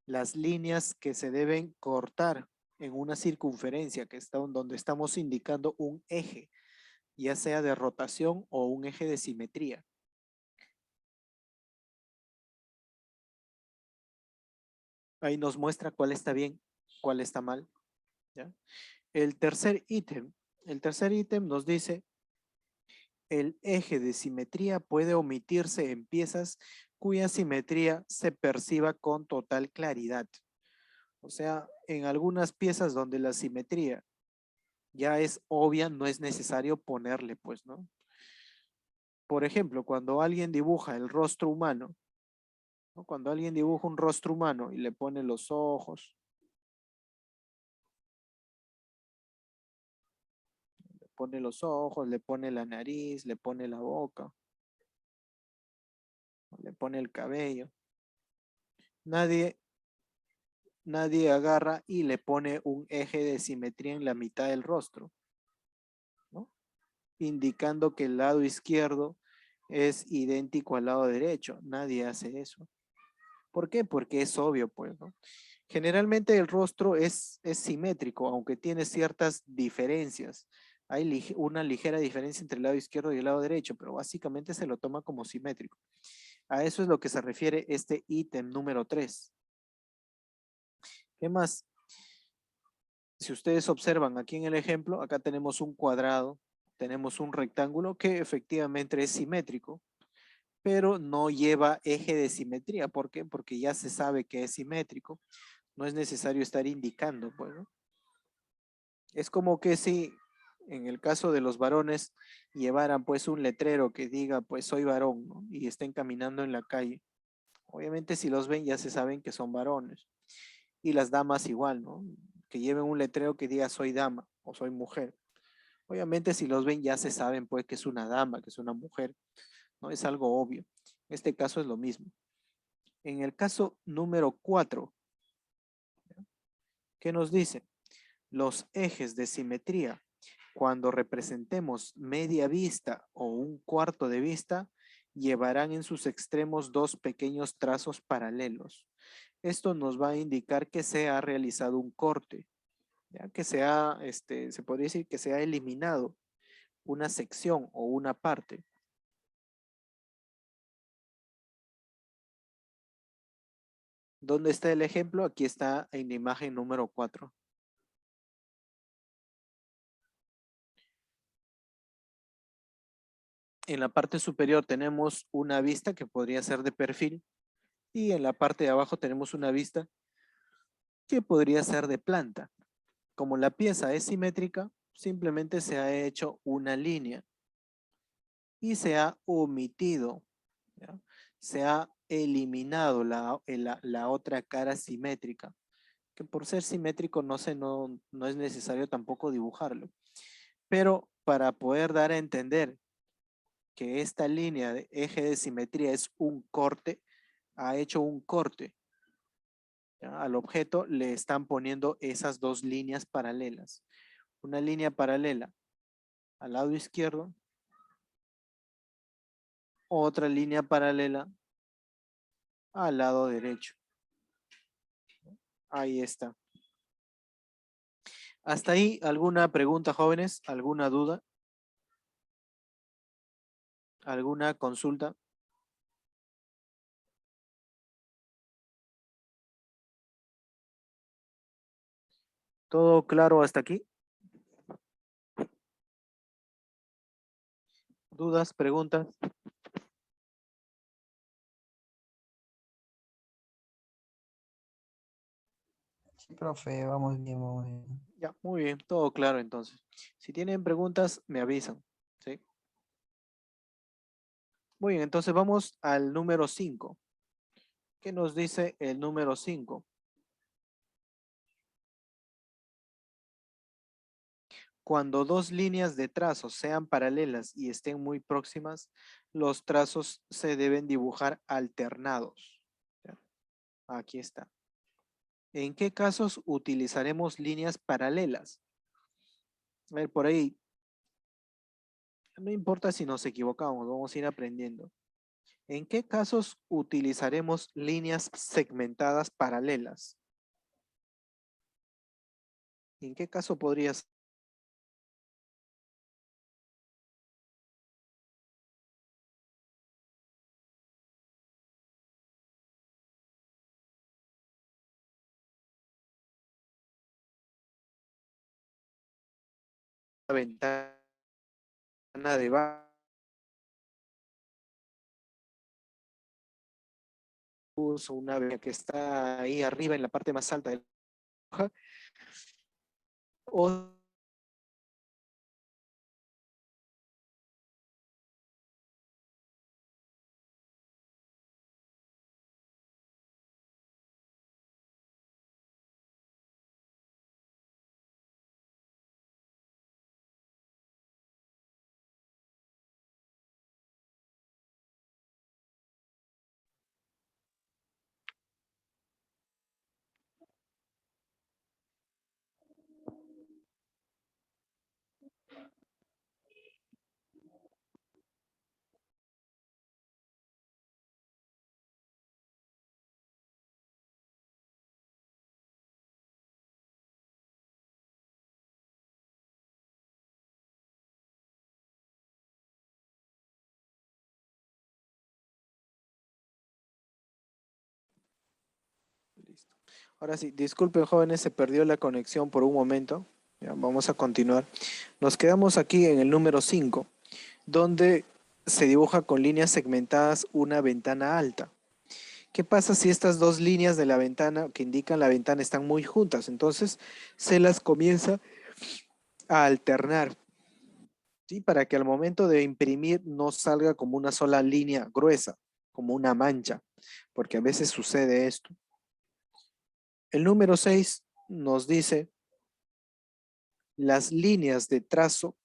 S1: las líneas que se deben cortar en una circunferencia que está donde estamos indicando un eje, ya sea de rotación o un eje de simetría. Ahí nos muestra cuál está bien, cuál está mal, ¿ya? El tercer ítem nos dice, el eje de simetría puede omitirse en piezas cuya simetría se perciba con total claridad. O sea, en algunas piezas donde la simetría ya es obvia, no es necesario ponerle, pues, ¿no? Por ejemplo, cuando alguien dibuja el rostro humano, ¿no? Cuando alguien dibuja un rostro humano y le pone los ojos, le pone la nariz, le pone la boca, le pone el cabello. Nadie agarra y le pone un eje de simetría en la mitad del rostro, ¿no?, indicando que el lado izquierdo es idéntico al lado derecho. Nadie hace eso. ¿Por qué? Porque es obvio, pues, ¿no? Generalmente el rostro es simétrico, aunque tiene ciertas diferencias. Hay una ligera diferencia entre el lado izquierdo y el lado derecho, pero básicamente se lo toma como simétrico. A eso es lo que se refiere este ítem número 3. ¿Qué más? Si ustedes observan aquí en el ejemplo, acá tenemos un cuadrado, tenemos un rectángulo que efectivamente es simétrico, pero no lleva eje de simetría. ¿Por qué? Porque ya se sabe que es simétrico. No es necesario estar indicando, pues, ¿no? Es como que si en el caso de los varones llevaran pues un letrero que diga pues soy varón, ¿no? Y estén caminando en la calle. Obviamente si los ven ya se saben que son varones. Y las damas igual, ¿no? Que lleven un letrero que diga soy dama o soy mujer. Obviamente si los ven ya se saben pues que es una dama, que es una mujer, ¿no? Es algo obvio. En este caso es lo mismo. En el caso número 4, ¿qué nos dice? Los ejes de simetría, cuando representemos media vista o un cuarto de vista, llevarán en sus extremos dos pequeños trazos paralelos. Esto nos va a indicar que se ha realizado un corte, ¿ya? Que se podría decir que se ha eliminado una sección o una parte. ¿Dónde está el ejemplo? Aquí está en la imagen número 4. En la parte superior tenemos una vista que podría ser de perfil y en la parte de abajo tenemos una vista que podría ser de planta. Como la pieza es simétrica, simplemente se ha hecho una línea y se ha omitido, ¿ya? Se ha eliminado la otra cara simétrica, que por ser simétrico no es necesario tampoco dibujarlo. Pero para poder dar a entender que esta línea de eje de simetría es un corte, ha hecho un corte, ¿ya? Al objeto le están poniendo esas dos líneas paralelas. Una línea paralela al lado izquierdo, otra línea paralela al lado derecho. Ahí está. ¿Hasta ahí alguna pregunta, jóvenes? ¿Alguna duda? ¿Alguna consulta? ¿Todo claro hasta aquí? ¿Dudas, preguntas?
S2: Sí, profe, vamos bien, vamos bien.
S1: Ya, muy bien, todo claro entonces. Si tienen preguntas, me avisan. ¿Sí? Muy bien, entonces vamos al número 5. ¿Qué nos dice el número 5? Cuando dos líneas de trazos sean paralelas y estén muy próximas, los trazos se deben dibujar alternados. ¿Ya? Aquí está. ¿En qué casos utilizaremos líneas paralelas? A ver, por ahí, no importa si nos equivocamos, vamos a ir aprendiendo. ¿En qué casos utilizaremos líneas segmentadas paralelas? ¿En qué caso podrías la ventana de bus o una ventana que está ahí arriba en la parte más alta de la hoja? O Listo. Ahora sí, disculpen jóvenes, se perdió la conexión por un momento. Ya, vamos a continuar. Nos quedamos aquí en el número 5, donde se dibuja con líneas segmentadas una ventana alta. ¿Qué pasa si estas dos líneas de la ventana que indican la ventana están muy juntas? Entonces se las comienza a alternar, ¿sí? Para que al momento de imprimir no salga como una sola línea gruesa, como una mancha, porque a veces sucede esto. El número 6 nos dice las líneas de trazo,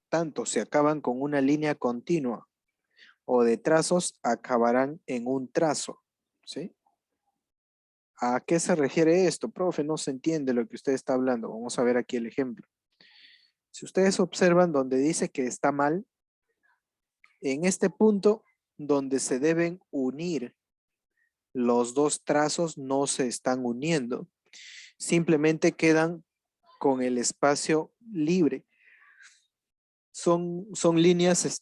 S1: tanto se acaban con una línea continua o de trazos acabarán en un trazo, ¿sí? ¿A qué se refiere esto? Profe, no se entiende lo que usted está hablando. Vamos a ver aquí el ejemplo. Si ustedes observan donde dice que está mal, en este punto donde se deben unir los dos trazos no se están uniendo. Simplemente quedan con el espacio libre. Son líneas,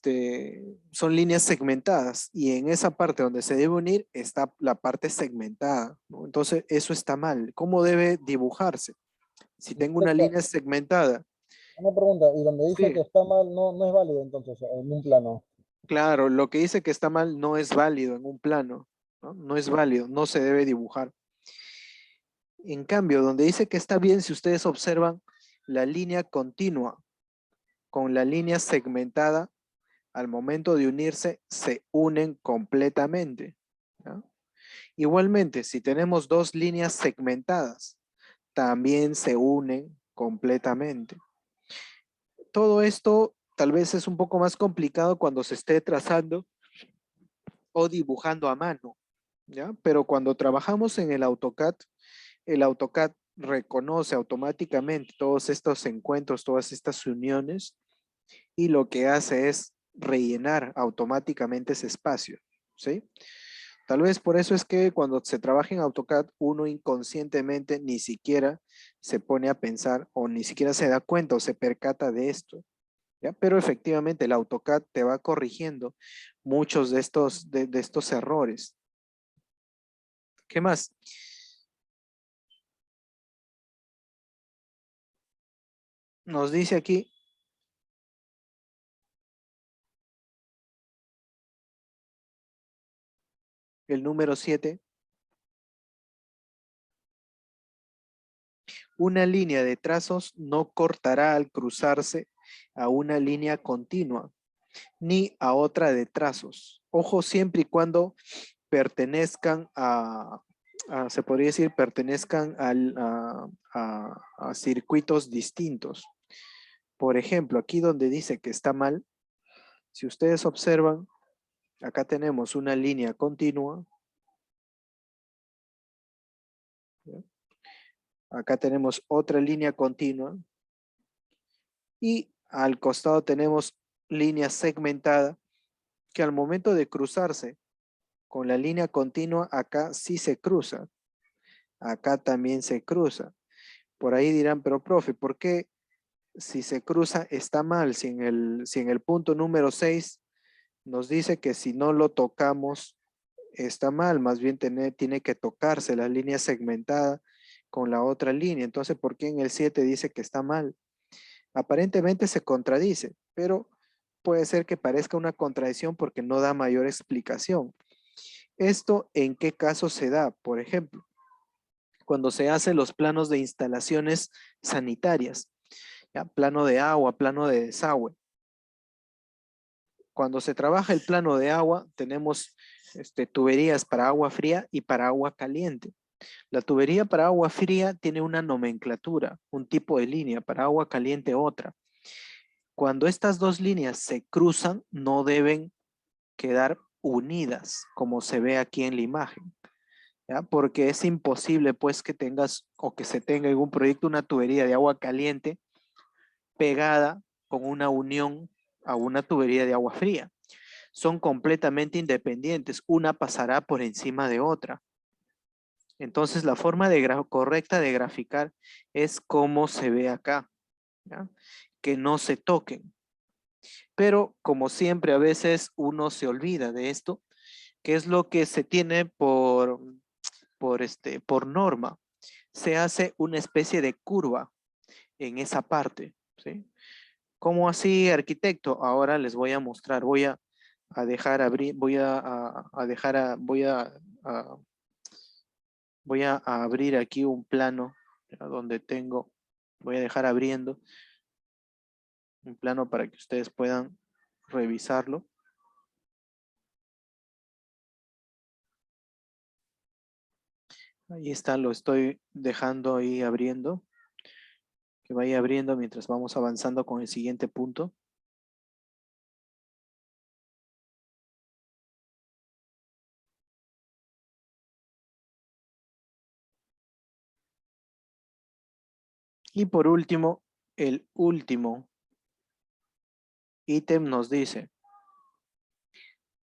S1: son líneas segmentadas y en esa parte donde se debe unir está la parte segmentada, ¿no? Entonces eso está mal. ¿Cómo debe dibujarse? Si tengo una
S3: Disculpa,
S1: línea segmentada,
S3: una pregunta, y donde dice
S1: sí,
S3: que está mal, no es válido entonces en un plano.
S1: claro, lo que dice que está mal no es válido en un plano, ¿no? No es válido, no se debe dibujar. En cambio, donde dice que está bien, si ustedes observan la línea continua con la línea segmentada, al momento de unirse, se unen completamente, ¿no? Igualmente, si tenemos dos líneas segmentadas, también se unen completamente. Todo esto tal vez es un poco más complicado cuando se esté trazando o dibujando a mano, ¿ya? Pero cuando trabajamos en el AutoCAD reconoce automáticamente todos estos encuentros, todas estas uniones, y lo que hace es rellenar automáticamente ese espacio, ¿sí? Tal vez por eso es que cuando se trabaja en AutoCAD, uno inconscientemente ni siquiera se pone a pensar o ni siquiera se da cuenta o se percata de esto, ¿ya? Pero efectivamente el AutoCAD te va corrigiendo muchos de estos errores. ¿Qué más? Nos dice aquí, el número 7, una línea de trazos no cortará al cruzarse a una línea continua, ni a otra de trazos. Ojo, siempre y cuando pertenezcan se podría decir, pertenezcan a circuitos distintos. Por ejemplo, aquí donde dice que está mal, si ustedes observan, acá tenemos una línea continua. ¿Ya? Acá tenemos otra línea continua. Y al costado tenemos línea segmentada que al momento de cruzarse con la línea continua, acá sí se cruza. Acá también se cruza. Por ahí dirán, pero profe, ¿por qué si se cruza está mal? Si en el punto número 6 nos dice que si no lo tocamos está mal, más bien tiene que tocarse la línea segmentada con la otra línea. Entonces, ¿por qué en el 7 dice que está mal? Aparentemente se contradice, pero puede ser que parezca una contradicción porque no da mayor explicación. ¿Esto en qué caso se da? Por ejemplo, cuando se hacen los planos de instalaciones sanitarias, ¿ya? Plano de agua, plano de desagüe. Cuando se trabaja el plano de agua, tenemos tuberías para agua fría y para agua caliente. La tubería para agua fría tiene una nomenclatura, un tipo de línea, para agua caliente otra. Cuando estas dos líneas se cruzan, no deben quedar unidas, como se ve aquí en la imagen, ¿ya? Porque es imposible, pues, que tengas o que se tenga en un proyecto una tubería de agua caliente pegada con una unión a una tubería de agua fría. Son completamente independientes, una pasará por encima de otra. Entonces, la forma correcta de graficar es como se ve acá, ¿ya? Que no se toquen. Pero como siempre, a veces uno se olvida de esto, que es lo que se tiene por por norma, se hace una especie de curva en esa parte, ¿sí? ¿Cómo así, arquitecto? Ahora les voy a mostrar. Voy a dejar abrir, voy a abrir aquí un plano, ¿ya? Donde tengo, voy a dejar abriendo un plano para que ustedes puedan revisarlo. Ahí está, lo estoy dejando ahí abriendo. Que vaya abriendo mientras vamos avanzando con el siguiente punto. Y por último, el último ítem nos dice: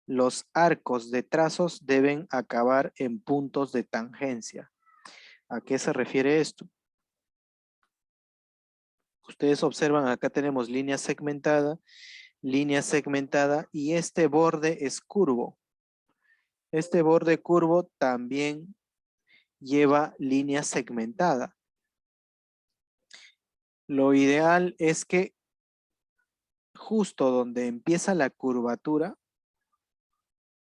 S1: los arcos de trazos deben acabar en puntos de tangencia. ¿A qué se refiere esto? Ustedes observan, acá tenemos línea segmentada y este borde es curvo. Este borde curvo también lleva línea segmentada. Lo ideal es que justo donde empieza la curvatura,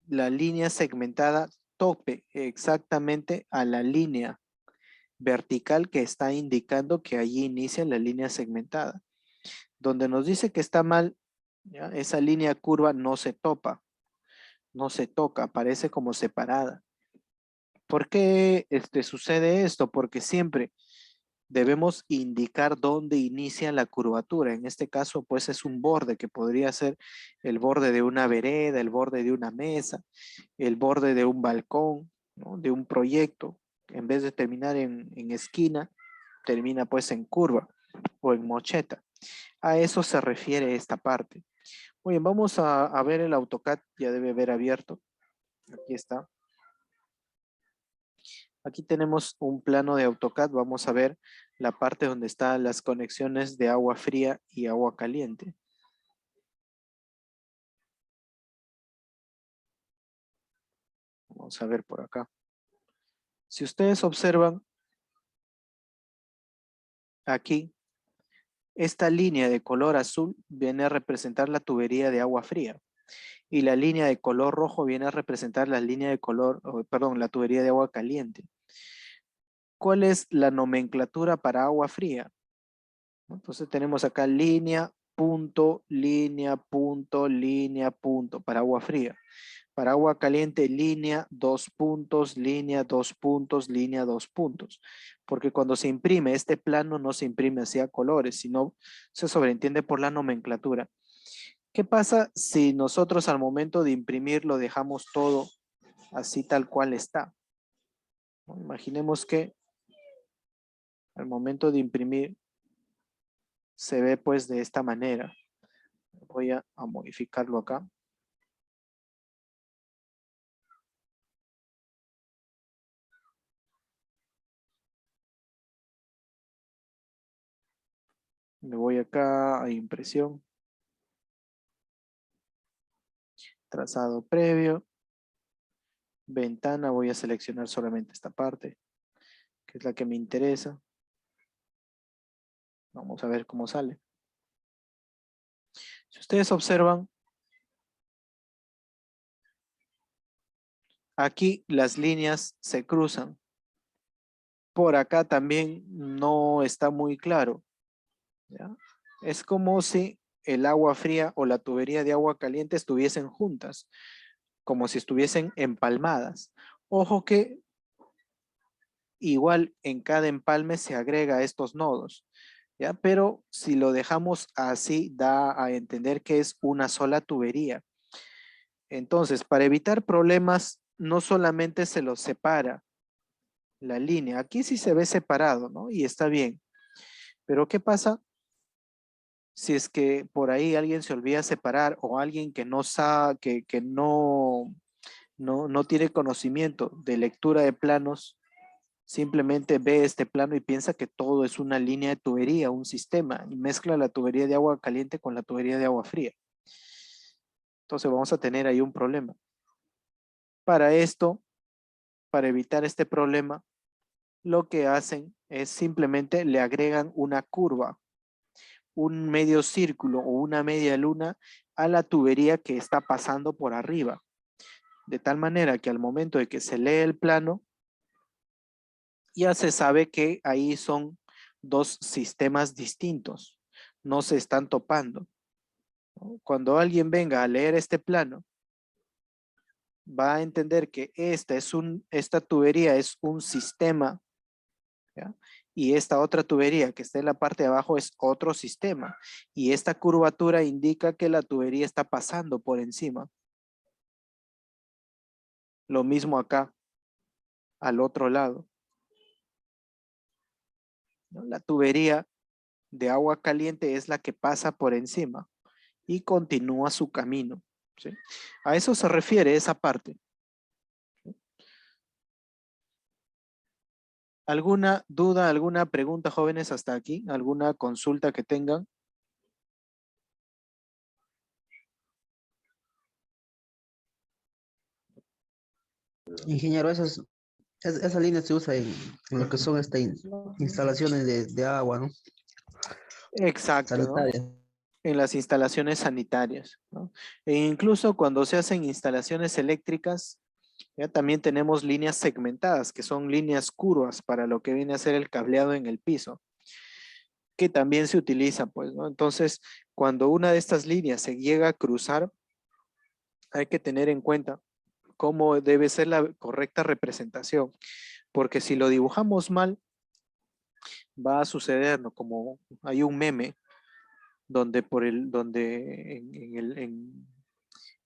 S1: la línea segmentada tope exactamente a la línea vertical que está indicando que allí inicia la línea segmentada. Donde nos dice que está mal, ¿ya? Esa línea curva no se topa, no se toca, aparece como separada. ¿Por qué sucede esto? Porque siempre debemos indicar dónde inicia la curvatura. En este caso, pues es un borde que podría ser el borde de una vereda, el borde de una mesa, el borde de un balcón, ¿no? De un proyecto. En vez de terminar en esquina, termina pues en curva o en mocheta. A eso se refiere esta parte. Muy bien, vamos a ver el AutoCAD, ya debe haber abierto. Aquí está. Aquí tenemos un plano de AutoCAD. Vamos a ver la parte donde están las conexiones de agua fría y agua caliente. Vamos a ver por acá. Si ustedes observan aquí, esta línea de color azul viene a representar la tubería de agua fría. Y la línea de color rojo viene a representar la línea de color, perdón, la tubería de agua caliente. ¿Cuál es la nomenclatura para agua fría? Entonces tenemos acá línea, punto, línea, punto, línea, punto para agua fría. Para agua caliente, línea, dos puntos, línea, dos puntos, línea, dos puntos. Porque cuando se imprime este plano no se imprime así a colores, sino se sobreentiende por la nomenclatura. ¿Qué pasa si nosotros al momento de imprimir lo dejamos todo así tal cual está? Imaginemos que al momento de imprimir se ve pues de esta manera. Voy a modificarlo acá. Me voy acá a impresión. Trazado previo. Ventana, voy a seleccionar solamente esta parte, que es la que me interesa. Vamos a ver cómo sale. Si ustedes observan, aquí las líneas se cruzan. Por acá también no está muy claro, ¿ya? Es como si el agua fría o la tubería de agua caliente estuviesen juntas, como si estuviesen empalmadas. Ojo que igual en cada empalme se agrega estos nodos, ¿ya? Pero si lo dejamos así, da a entender que es una sola tubería. Entonces, para evitar problemas, no solamente se los separa la línea. Aquí sí se ve separado, ¿no? Y está bien. Pero ¿qué pasa si es que por ahí alguien se olvida separar o alguien que no sabe, que no tiene conocimiento de lectura de planos? Simplemente ve este plano y piensa que todo es una línea de tubería, un sistema, y mezcla la tubería de agua caliente con la tubería de agua fría. Entonces vamos a tener ahí un problema. Para esto, para evitar este problema, lo que hacen es simplemente le agregan una curva, un medio círculo o una media luna a la tubería que está pasando por arriba. De tal manera que al momento de que se lee el plano, ya se sabe que ahí son dos sistemas distintos, no se están topando, ¿no? Cuando alguien venga a leer este plano, va a entender que esta tubería es un sistema, ¿ya? Y esta otra tubería que está en la parte de abajo es otro sistema. Y esta curvatura indica que la tubería está pasando por encima. Lo mismo acá, al otro lado, ¿no? La tubería de agua caliente es la que pasa por encima y continúa su camino, ¿sí? A eso se refiere esa parte. ¿Alguna duda, alguna pregunta, jóvenes, hasta aquí? ¿Alguna consulta que tengan?
S5: Ingeniero, esa línea se usa en lo que son instalaciones de agua, ¿no?
S1: Exacto, ¿no?
S5: Sanitarias.
S1: En las instalaciones sanitarias, ¿no? E incluso cuando se hacen instalaciones eléctricas, ya también tenemos líneas segmentadas, que son líneas curvas para lo que viene a ser el cableado en el piso, que también se utiliza, pues, ¿no? Entonces, cuando una de estas líneas se llega a cruzar, hay que tener en cuenta cómo debe ser la correcta representación, porque si lo dibujamos mal, va a suceder, ¿no? Como hay un meme donde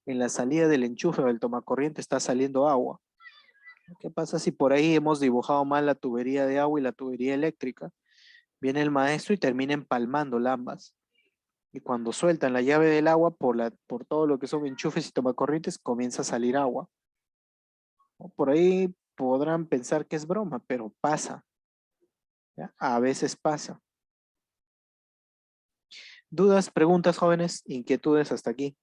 S1: en la salida del enchufe o del tomacorriente está saliendo agua. ¿Qué pasa si por ahí hemos dibujado mal la tubería de agua y la tubería eléctrica? Viene el maestro y termina empalmando ambas. Y cuando sueltan la llave del agua por todo lo que son enchufes y tomacorrientes, comienza a salir agua, ¿no? Por ahí podrán pensar que es broma, pero pasa, ¿ya? A veces pasa. ¿Dudas, preguntas, jóvenes? ¿Inquietudes hasta aquí?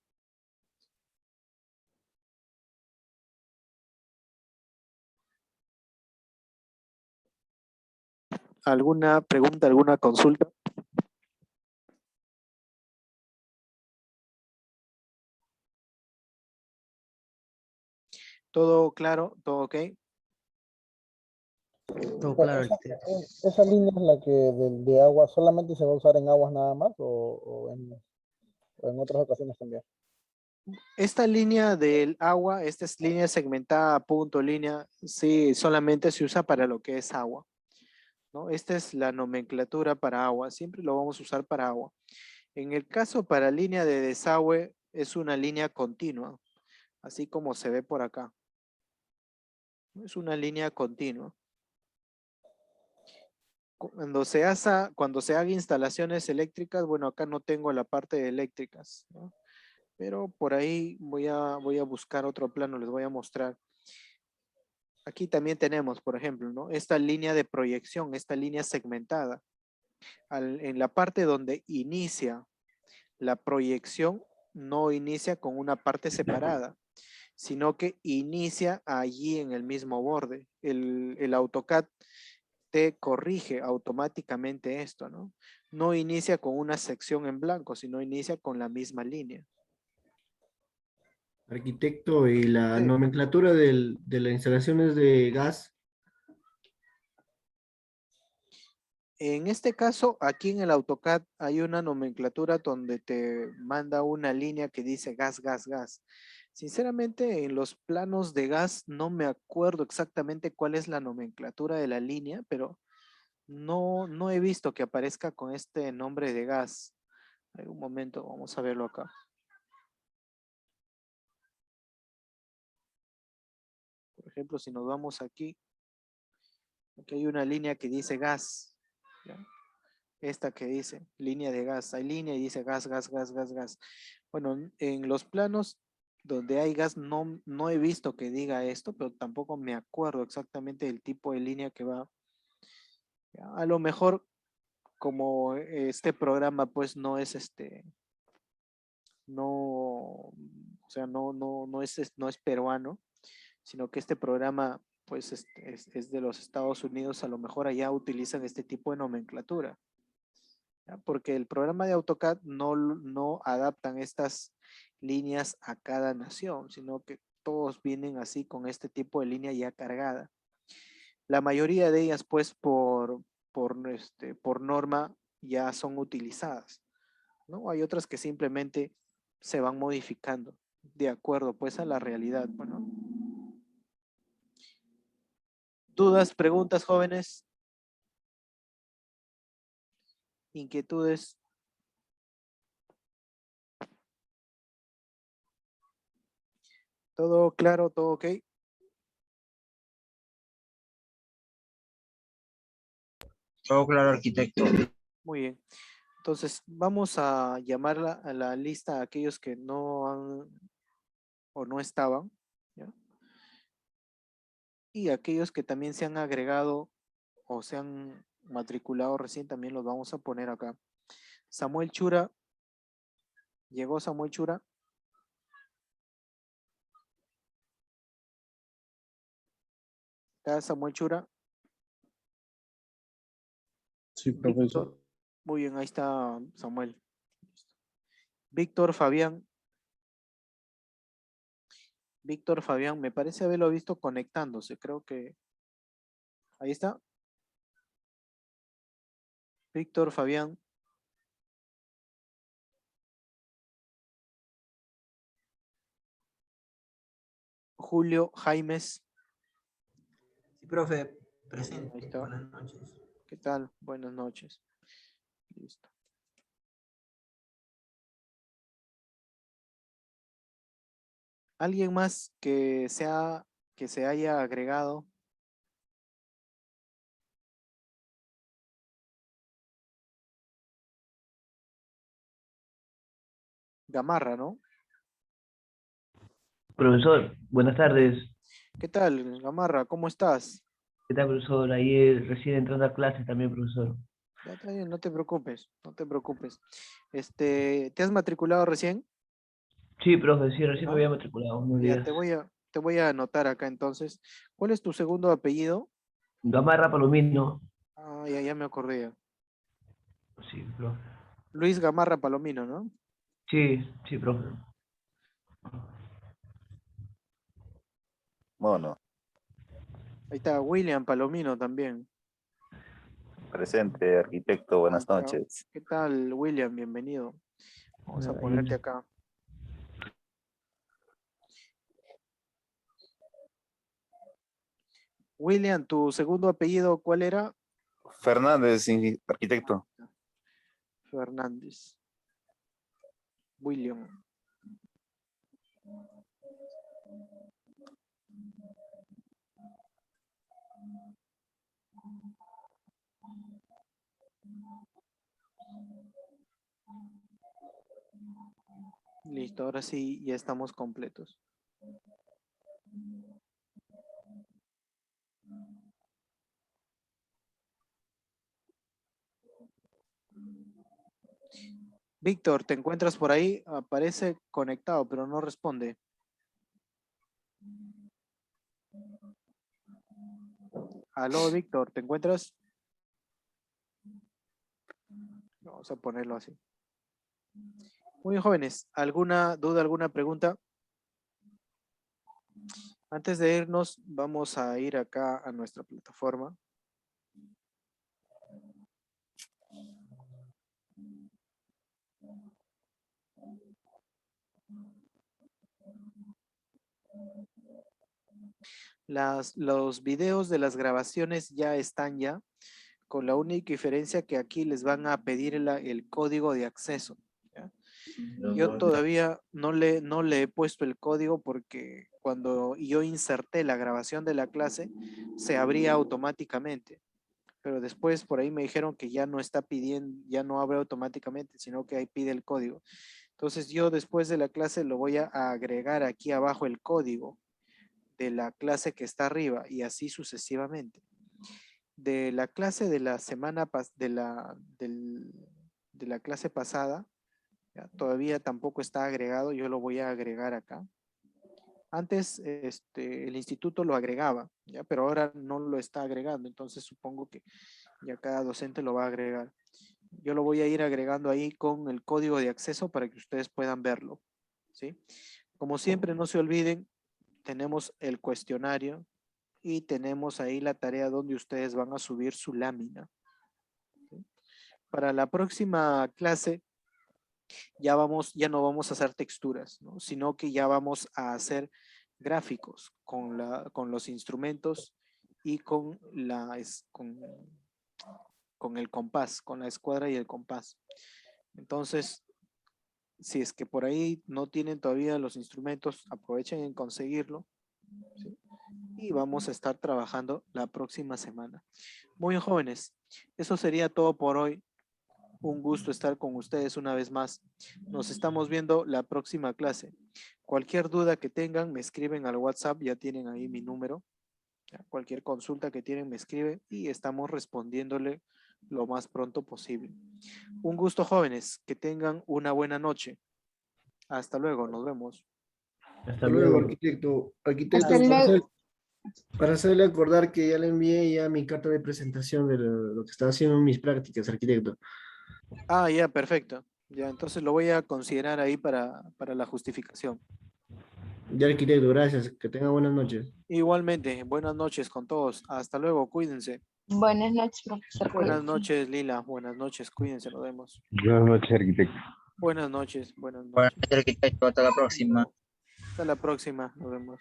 S1: ¿Alguna pregunta, alguna consulta? ¿Todo claro? ¿Todo ok?
S5: Todo
S3: Pero
S5: claro, arquitecto.
S3: esa línea es la que de agua solamente se va a usar en aguas nada más o en otras ocasiones también.
S1: Esta línea del agua, esta es línea segmentada, punto, línea, sí, solamente se usa para lo que es agua, ¿no? Esta es la nomenclatura para agua, siempre lo vamos a usar para agua. En el caso para línea de desagüe, es una línea continua, así como se ve por acá. Es una línea continua. Cuando se haga instalaciones eléctricas, bueno, acá no tengo la parte de eléctricas, ¿no? Pero por ahí voy a buscar otro plano, les voy a mostrar. Aquí también tenemos, por ejemplo, ¿no? Esta línea de proyección, esta línea segmentada. En la parte donde inicia la proyección, no inicia con una parte separada, sino que inicia allí en el mismo borde. El AutoCAD te corrige automáticamente esto, ¿no? No inicia con una sección en blanco, sino inicia con la misma línea.
S6: Arquitecto, y la
S1: Sí.
S6: nomenclatura de las instalaciones de gas.
S1: En este caso, aquí en el AutoCAD hay una nomenclatura donde te manda una línea que dice gas, gas, gas. Sinceramente, en los planos de gas no me acuerdo exactamente cuál es la nomenclatura de la línea, pero no he visto que aparezca con este nombre de gas. Hay un momento, vamos a verlo acá. Por ejemplo, si nos vamos aquí hay una línea que dice gas, ¿ya? Esta que dice línea de gas, hay línea y dice gas, gas, gas, gas, gas. Bueno, en los planos donde hay gas no he visto que diga esto, pero tampoco me acuerdo exactamente del tipo de línea que va. ¿Ya? A lo mejor como este programa pues no es o sea, no es peruano, sino que este programa pues es de los Estados Unidos, a lo mejor allá utilizan este tipo de nomenclatura. ¿Ya? Porque el programa de AutoCAD no adaptan estas líneas a cada nación, sino que todos vienen así con este tipo de línea ya cargada. La mayoría de ellas, pues, por norma ya son utilizadas, ¿no? Hay otras que simplemente se van modificando de acuerdo, pues, a la realidad, bueno. ¿Dudas, preguntas, jóvenes? ¿Inquietudes? ¿Todo claro? ¿Todo ok?
S5: Todo claro, arquitecto.
S1: Muy bien. Entonces, vamos a llamar a la lista a aquellos que no han o no estaban, ¿ya? Y aquellos que también se han agregado o se han matriculado recién, también los vamos a poner acá. Samuel Chura. ¿Llegó Samuel Chura? ¿Está Samuel Chura?
S3: Sí, profesor.
S1: Víctor. Muy bien, ahí está Samuel. Víctor Fabián. Víctor Fabián, me parece haberlo visto conectándose, creo que ahí está. Víctor Fabián. Julio Jaimes.
S2: Sí, profe,
S1: Ahí
S2: presente.
S1: está.
S2: Buenas noches.
S1: ¿Qué tal? Buenas noches. Listo. ¿Alguien más que se haya agregado? Gamarra, ¿no?
S7: Profesor, buenas tardes.
S1: ¿Qué tal, Gamarra? ¿Cómo estás?
S7: ¿Qué tal, profesor? Ayer recién entrando a clase también, profesor.
S1: Ya está bien, no te preocupes, no te preocupes. ¿Te has matriculado recién?
S7: Sí, profe, sí, recién me
S1: ¿No?
S7: había matriculado unos
S1: Ya
S7: días.
S1: te voy a anotar acá entonces. ¿Cuál es tu segundo apellido?
S7: Gamarra Palomino.
S1: Ah, ya me acordé. Ya.
S7: Sí, profe.
S1: Luis Gamarra Palomino, ¿no?
S7: Sí, sí, profe.
S4: Bueno,
S1: Ahí está William Palomino también.
S4: presente, arquitecto,
S1: Ahí
S4: buenas
S1: está.
S4: noches.
S1: ¿Qué tal, William? Bienvenido. Vamos a
S7: Ahí.
S1: ponerte acá. William, ¿tu segundo apellido cuál era?
S4: Fernández, arquitecto.
S1: Fernández. William. Listo, ahora sí ya estamos completos. Víctor, ¿te encuentras por ahí? Aparece conectado, pero no responde. Aló, Víctor, ¿te encuentras? Vamos a ponerlo así. Muy bien, jóvenes. ¿Alguna duda, alguna pregunta? Antes de irnos, vamos a ir acá a nuestra plataforma. Los videos de las grabaciones ya están ya, con la única diferencia que aquí les van a pedir el código de acceso. ¿Ya? Yo todavía no le he puesto el código porque cuando yo inserté la grabación de la clase, se abría automáticamente. Pero después por ahí me dijeron que ya no está pidiendo, ya no abre automáticamente, sino que ahí pide el código. Entonces yo después de la clase lo voy a agregar aquí abajo el código de la clase que está arriba y así sucesivamente. De la clase de la semana de la clase pasada, ¿ya? Todavía tampoco está agregado, yo lo voy a agregar acá. Antes el instituto lo agregaba, ¿ya? Pero ahora no lo está agregando, entonces supongo que ya cada docente lo va a agregar. Yo lo voy a ir agregando ahí con el código de acceso para que ustedes puedan verlo, ¿sí? Como siempre, no se olviden, tenemos el cuestionario y tenemos ahí la tarea donde ustedes van a subir su lámina. ¿Sí? Para la próxima clase ya no vamos a hacer texturas, ¿no? Sino que ya vamos a hacer gráficos con los instrumentos y con el compás, con la escuadra y el compás. Entonces, si es que por ahí no tienen todavía los instrumentos, aprovechen en conseguirlo, ¿sí? Y vamos a estar trabajando la próxima semana. Muy bien, jóvenes, eso sería todo por hoy. Un gusto estar con ustedes una vez más. Nos estamos viendo la próxima clase. Cualquier duda que tengan, me escriben al WhatsApp, ya tienen ahí mi número. ¿Ya? Cualquier consulta que tienen, me escriben y estamos respondiéndole lo más pronto posible. Un gusto, jóvenes, que tengan una buena noche. Hasta luego, nos vemos.
S7: Hasta
S6: Hasta luego,
S7: luego.
S6: arquitecto. Arquitecto,
S8: Hasta luego.
S6: para hacerle acordar que ya le envié ya mi carta de presentación de lo que estaba haciendo en mis prácticas, arquitecto.
S1: Ah, ya, perfecto. Ya, entonces lo voy a considerar ahí para la justificación.
S6: Ya, arquitecto, gracias. Que tenga buenas noches.
S1: Igualmente, buenas noches con todos. Hasta luego, cuídense.
S8: Buenas noches, profesor.
S1: Buenas
S8: Cuídese.
S1: noches, Lila. Buenas noches, cuídense, nos vemos.
S4: Buenas noches, arquitecto.
S1: Buenas noches, buenas
S9: Buenas
S1: noches.
S9: noches, arquitecto. Hasta la próxima.
S1: Hasta la próxima, nos vemos.